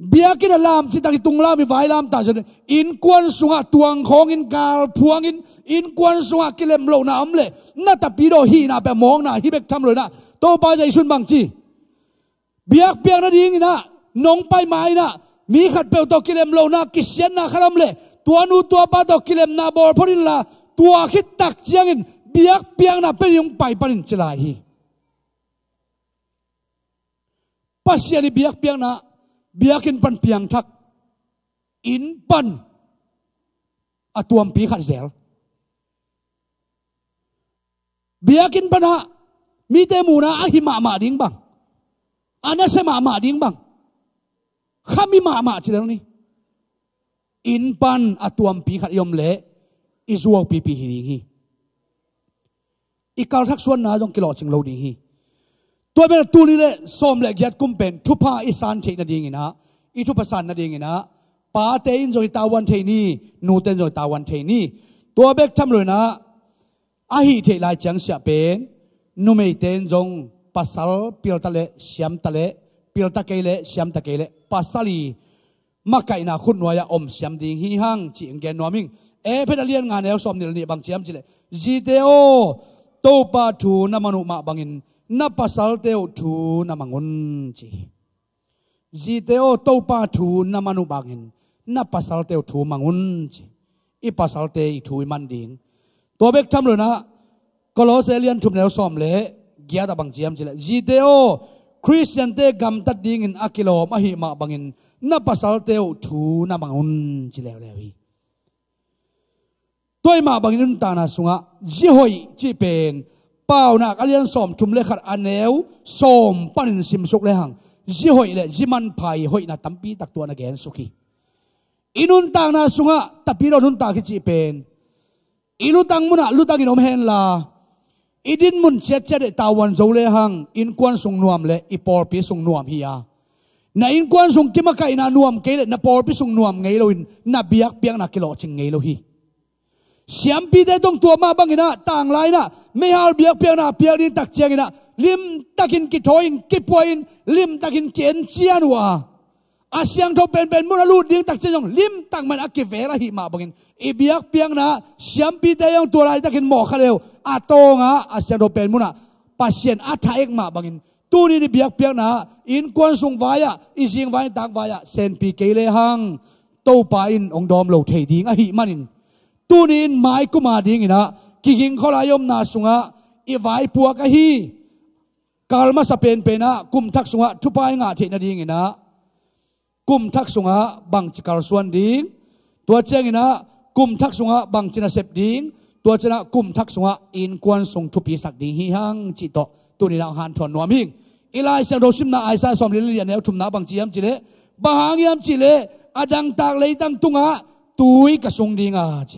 เบียกินลามจิตักตุงลามีไว้ลามตาจนอินควนสวะตวงของอินกาลพวงอินควนสวะกิเลมโลนาอมเลน่าตาพีโดฮีนาเปมองนาฮิเบกทำเลยนะโตปาใจชุนบางจีเบียกเปียกนาดิ่งนะนงไปไม้นะ มีขัดเปลวตกิเลมโลนากิเชียนนาขรำเล่ตัวนูตัวปาตกิเลมนาบอลพอดินละตัวคิดตักเจียงอินเบียกเปียงนาเป็นยงไปปรินจลายปัสยานิเบียกเปียงนาเบียกินปันเปียงทักอินปันอตัวมปีขัดเซลเบียกินปันฮะมีเตมูนาอาหิมาดิ้งบังอันนั้นเสมาดิ้งบังข้ามีมาจีแล้วนี่อินปันอตัวมปีขัดยมเละอิจวกปีหิริฮีอีกการทักส่วนนาจงกิโลจึงเราดีฮีตัวเป็นตัวนี้เลยส้มเล็กยัดกุมเป็นทุพาอิสานเทนดีงินะอีทุพสานนดีงินะป้าเตอินจอยตาวันเทนี่นูเตนจอยตาวันเทนี่ตัวเบกทำเลยนะอาหิเทลายจังเสียเป็นนูไม่เตนจงปัสสาวะเปียลตะเลเสียมตะเลเปียลตะเกเลเสียมตะเกเลปัสสาลีมาไก่นาคุณวายอมเสียมดีฮีฮังจีงแกนวมิงเพดเลียนงานแล้วสมนิรนีบางเจียมจิเลจีเตโอโตปาทูนามานุมาบังอินนับภาษาเตโอทูนามังุนจีจีเตโอโตปาทูนามานุบังอินนับภาษาเตโอทูมังุนจีอีภาษาเตอีทูมันดิงตัวเบกทำเลยนะกโลเซเลียนทุมแล้วสมเละเกียร์ตาบางเจียมจิเลจีเตโอคริสเตียนเตกัมตัดดิงอินอากิโลมาหิมาบังอินนับภาษาเตโอทูนามังุนจิเลวเลวีตัวมาบางนินตานาสุงะจีหอยจีเป็นเป้านักอเลียนสอมทุมเลขัดอันเนวสอมปันสิมสุกเลหังจีหอยเลจีมันพายหอยนาตั้มปีตักตัวนักแกนสุขีอินุนตานาสุงะตับปีเรานุนตาคิจีเป็นอิลุตังมุนะลุตังอินอมเฮนลาอิดินมุนเจ็ดเจ็ดตาวันโจเลหังอินควนสุงนวมเลอิปอร์ปีสุงนวมเฮียนาอินควนสุงกิมกายนานวมเกลนาปอร์ปีสุงนวมไงเราอินนาเบียกเปียงนักกิโลจิงไงเราฮีเสียมปีได้ต้องตัวมาบังอินะต่างไรนะไม่หาเบียกเปียงนะเปียกดินตักเจียงอินะลิมตักินกิโถอินกิปวยอินลิมตักินเกียนเจียนวะอาเซียงทบเป็นมุนาลูดิงตักเจียงลิมตักมันอักเกเวระหิมาบังอินอีเบียกเปียงนะเสียมปีได้ยังตัวไรตักินหมอกเขาเร็วอาโตงะอาเซียงทบเป็นมุนะปัสเซียนอาทายเอกมาบังอินตัวนี้เบียกเปียงนะอินควนสุงวายะอิสิงวายตักวายะเซนปีเกเลหังโตปาอินองดอมโลเทดิงอหิมันอินตูนินไม้กุมาดิ่งนะกิกิงเขาลายมนาสุงะอีไว้ปัวกะฮีกาลมาสเปนเป็นนะกุมทักสุงะทุพายงาเทนดิ่งนะกุมทักสุงะบังจิกาลส่วนดิ่งตัวเจงนะกุมทักสุงะบังจินาเสพดิ่งตัวเจนะกุมทักสุงะอินกวนส่งทุปีสักดิ่งฮีฮังจิตโตตูนินหันทอนนวมิงอีไลเซโดซิมนาไอซาสอมลิเลียนเอลทุมนาบังจิยมจิเลบางยามจิเลอดังตากเลยตั้งตุงะตุยกระทรงดิ่งอาจิ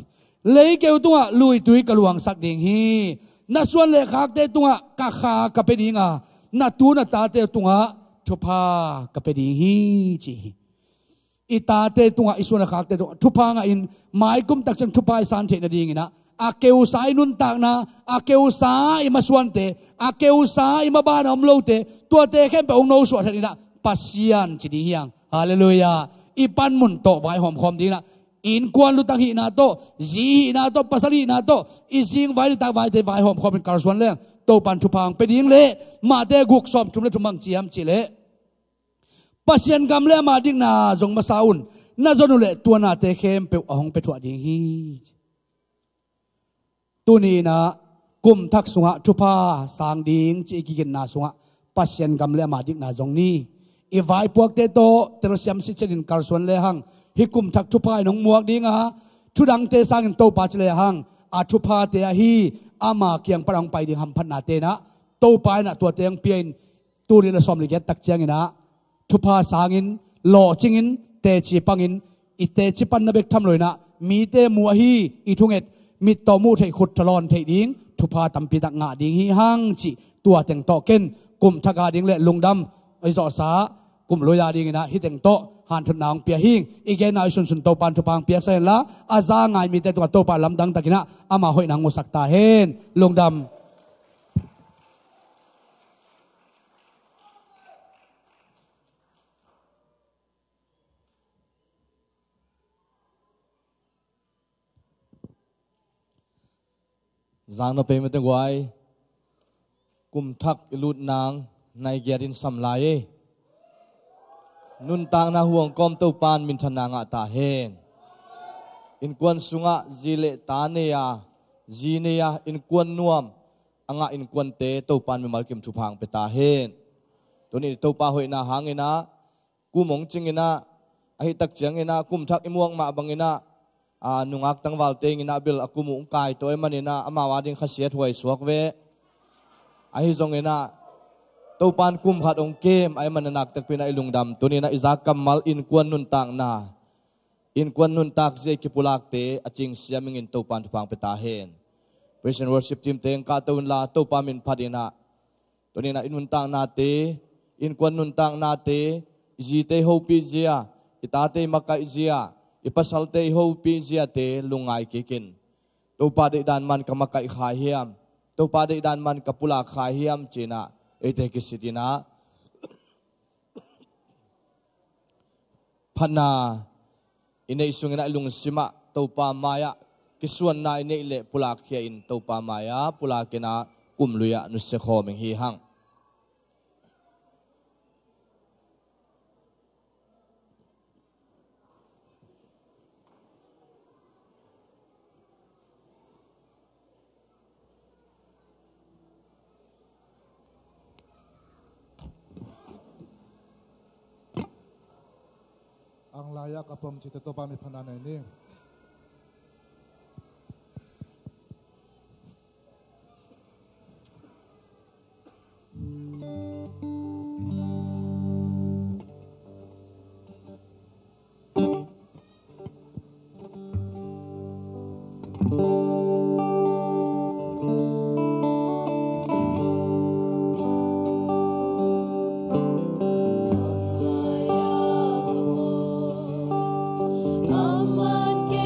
เลยเกี่ยวตัวลุยตุยกลวงสักดิ่งฮีนัส่วนเลขาเตตัวกะขากะเป็นดิ่งอานัตูนัตาเตตัวทุพากะเป็นดิ่งฮีจีอิตาเตตัวอิส่วนเลขาเตตัวทุพางอินหมายกุมตักจังทุพายสันเทนดิ่งนะอาเกวสายนุนตากนะอาเกวสายมาส่วนเตอาเกวสายมาบ้านอมโลเตตัวเตแค่ไปองโนสวดนี่นะปัสยานจีดียังฮาเลลูยาอีปันมุนโตไว้หอมคอมดีนะอินควนลุตังหินาโตจีนาโตปัสลีนาโตอิสิงไว้ตาไว้เตไว้หอมคอมเป็นการส่วนเรื่องโตปันทุพังเป็นยิงเละมาเตกุกสอมชุมเลทุมังเจียมจีเละปัสยันกำเละมาดิ้งนาจงมาซาอุนนาจนุเละตัวนาเตเข้มเปียวอ่องไปถั่วดิ้งฮีตัวนี้นะกุมทักสุงะทุพาสางดิ้งจีกินนาสุงะปัสยันกำเละมาดิ้งนาจงนี้อีไว้พวกเตโตเตรเซียมสิเจนินการส่วนเละหังฮิกุมทักทุพายน้องมวกดิ้งอ่ะทุดังเตสังโตปัจเลหังอาทุพาเตะฮีอามาเกียงปรังไปดิ้งหัมพันนาเตนะโตปายนะตัวเตียงเปียนตัวนี้ละสมลิเกตตักเจียงนะทุพาสางินหล่อจิงินเตจิปังินอิเตจิปันนเบกทำเลยนะมีเตมัวฮีอีทุงเอ็ดมิตโตมูเทขุดทลอนเทดิ้งทุพาตัมปีตักงาดิ้งฮีหังจิตัวเตียงโตเก้นกุมทักาดิ้งเละลุงดำไอจอสากุมลอยาดิ้งนะฮิเตียงโตหันทุนนางเปียหิงอีกแกนายสุนโตปันทุพังเปียเซนละอาซางไงมีแต่ตัวโตปันลำดังตะกินะอามาหอยนางมุสักตาเฮนลงดำจางนเปไม่ต้องไว้กุมทักลุดนางในเกียรินสัมลาย nun tang na huang kom to pan min thana nga ta hen in kwan sunga zile ta ne ya zine ya in kwan nuam anga in kwan te to pan mi malkim thu phang pe ta hen to ni to pa hoi na hangena ku mong chingena ahi tak changena kum thak imuang ma bangena nungak tangwal te ngina bil akumu kai toy manina amawa ding khasiat huai suak ve ahi zongena to pan kum khat ong kem ai mananak tak pina ilungdam tunina izak kamal in kwan nun tang na in kwan nun tak je kipulak te aching siaming in to pan thupang peta hen praise and worship team teng ka taun la to pa min phadina tunina in nun tang na te in kwan nun tang na te ji te ho pi jia ita te makai jia ipasal te ho pi jia te lungai kikin to pa de dan man kamakai khai hiam to pa de dan man kapula khai hiam china ete kisitina phana ine isungena lung sima to pa maya kisuan na ine le pulak khia in to pa maya pulakena kumluya nu se khomeng hi hang ang layak apam cita to pami panana ini Aman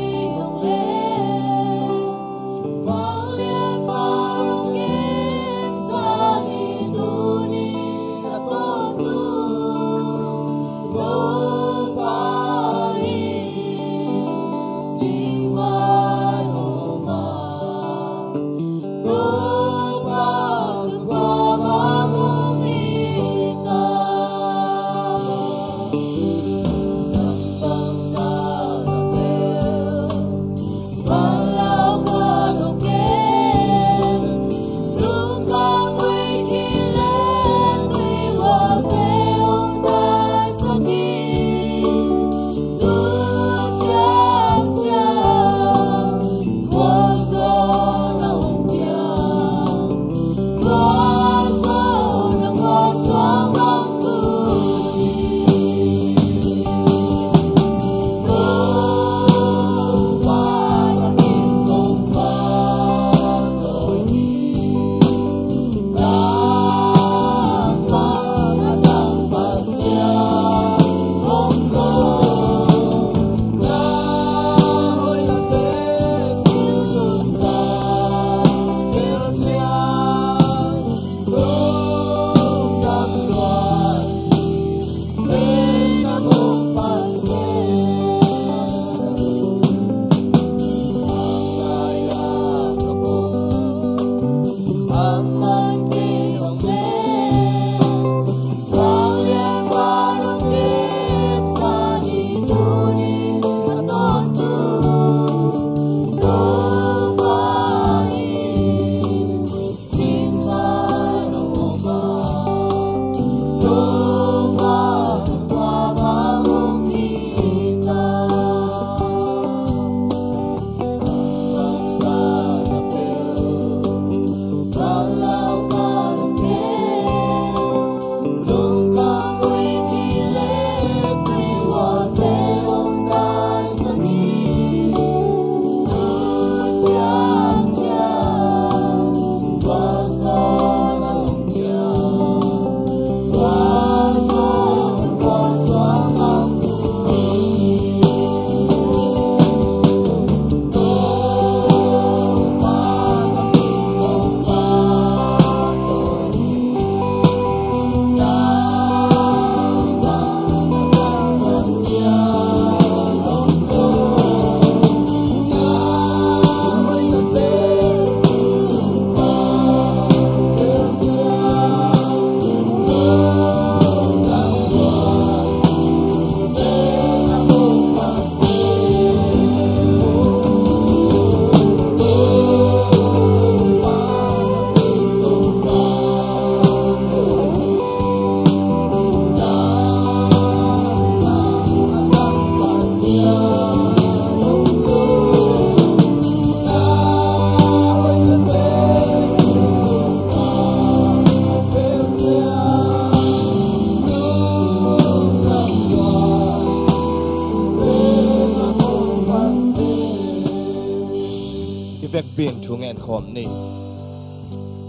pin thungen khom ni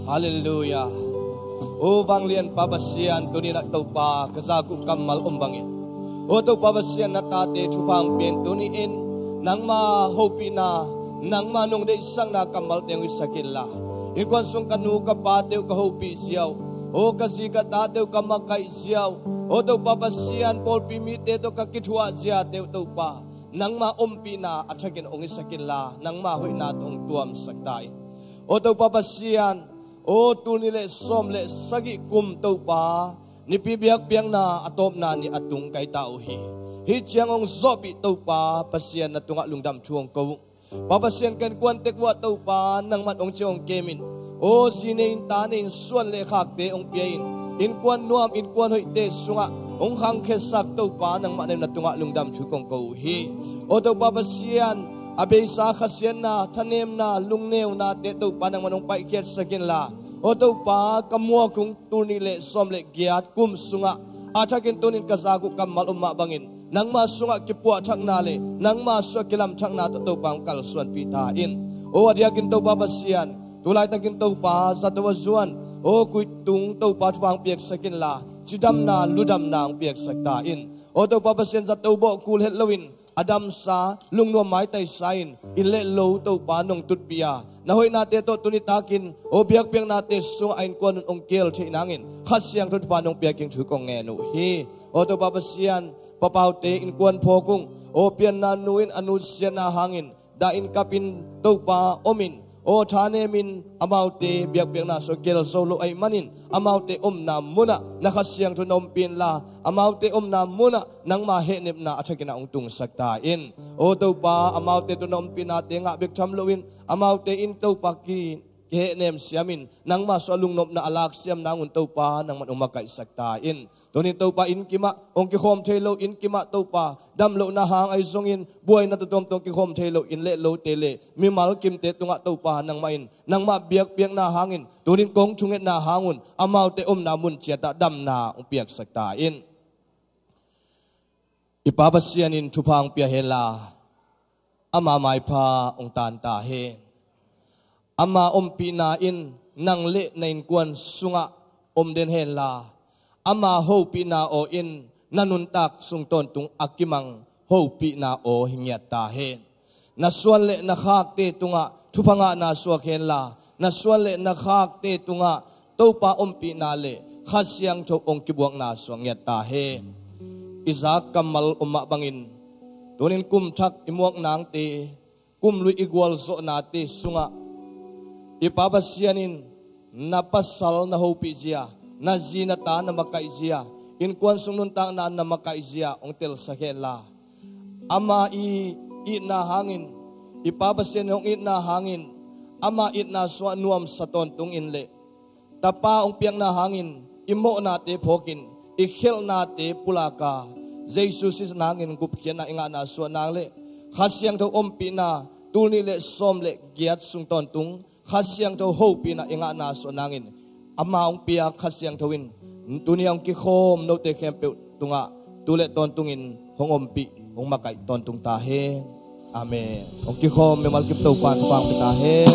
hallelujah o banglian babasian tunina topa kazaku kamal umbangin o to babasian natate thupang pin tuni in nangma hopina nangma nong de sang na kamal teng isakilla in kwan sung kanu ka pateu ka hopi siaw o kasi ka tateu ka makai siaw o to babasian pol pimite to ka kithua sia teu to pa nangma umpina athakin ong isakilla nangma hoina tong tuam saktai o to babasian o tunile somle sagi kum to pa ni pibiak piang na atop na ni atung kay tao hi chiang ong zobi to pa pasian na tunga lungdam chuong ko papasian kan kwan tekwa to pa nang mat ong chiong kemin o sinein tanin suan le khakte ong piain in kwan nuam in kwan hoi te sunga ong hang khesak to pa nang manem na tunga lungdam chukong ko hi o to papasian abay sa khasian na tanem na lungneu na te to pa nang manong paikyat sakin la o to pa kamua kung tunile somle giat kum sunga atakin tunin kasaku kamal umma bangin nang masunga kipua thak nale nang masua kilam thak na to pang kalsuan pitain o adiakin to babasian tulay takin to pa sa to Suan o kuitung to pa pang piek sakin la sidam na ludam na ang piek saktain o to babasian sa to bo kulhet lawin Adam sa lungno mai tay sain inle lo to panong tutpia nahoy nate to tunitakin o biak piang nate sung ain kon ong kel thi nangin khasyang tut panong piaking thukong ngenu hi o to babasian papaute in kon phokung o pian na nuin anusya na hangin da in kapin to pa omin o thane min amaute biak piang na so kel solo ay manin amaute na muna nakasyang tunom pin la amaute na muna nang mahenip na athakina ong tung saktain o to pa amaute tunom pin ate nga bik thamloin amaute in to pa ki kenem siamin nang masolung nop na alak siam nangun to pa nang manumakay saktain tunin to pa in kima ong kikhom thelo in kima to pa damlo na hang ay zongin buhay na tutom tong kikhom thelo in le lo tele mimal kim te tunga to pa nang main nang mabiak piang na hangin tunin kong chunget na hangun amaute na mun chiata dam na ong piak saktain ipabasianin tupang piahela ama mai pa ong tan ta hen ama pinain nang le nain kwan sunga den hen la ama ho pina o in nanuntak sungton tung akimang ho pina o hingyat ta hen naswan le nakhak te tunga thupanga na suak hen la naswan le nakhak te tunga topa pina le khasyang tho ong kibuak na suang yat ta hen izak kamal umma bangin tunin kum thak imuak nang te kum lui igwal so na te sunga ipabasianin napasal na hopi siya na zinata na makaizia in kwan sunun ta na makaizia ong tel sakela ama i na hangin ipabasian ong i na hangin ama i na swa nuam saton tung inle tapa ong piang na hangin imo na te phokin ikhel na te pulaka Jesus is nangin gupkyan na inga na swa nangle khasyang to pina tulnile somle giat sungton tung khasyang to hopi na inga na so nangin amaong piak khasyang tawin tuniang kikhom no te kempe tunga tule tontungin hongompi hong makai tontung tahe amen ong kikhom me malkip to pan pang tahe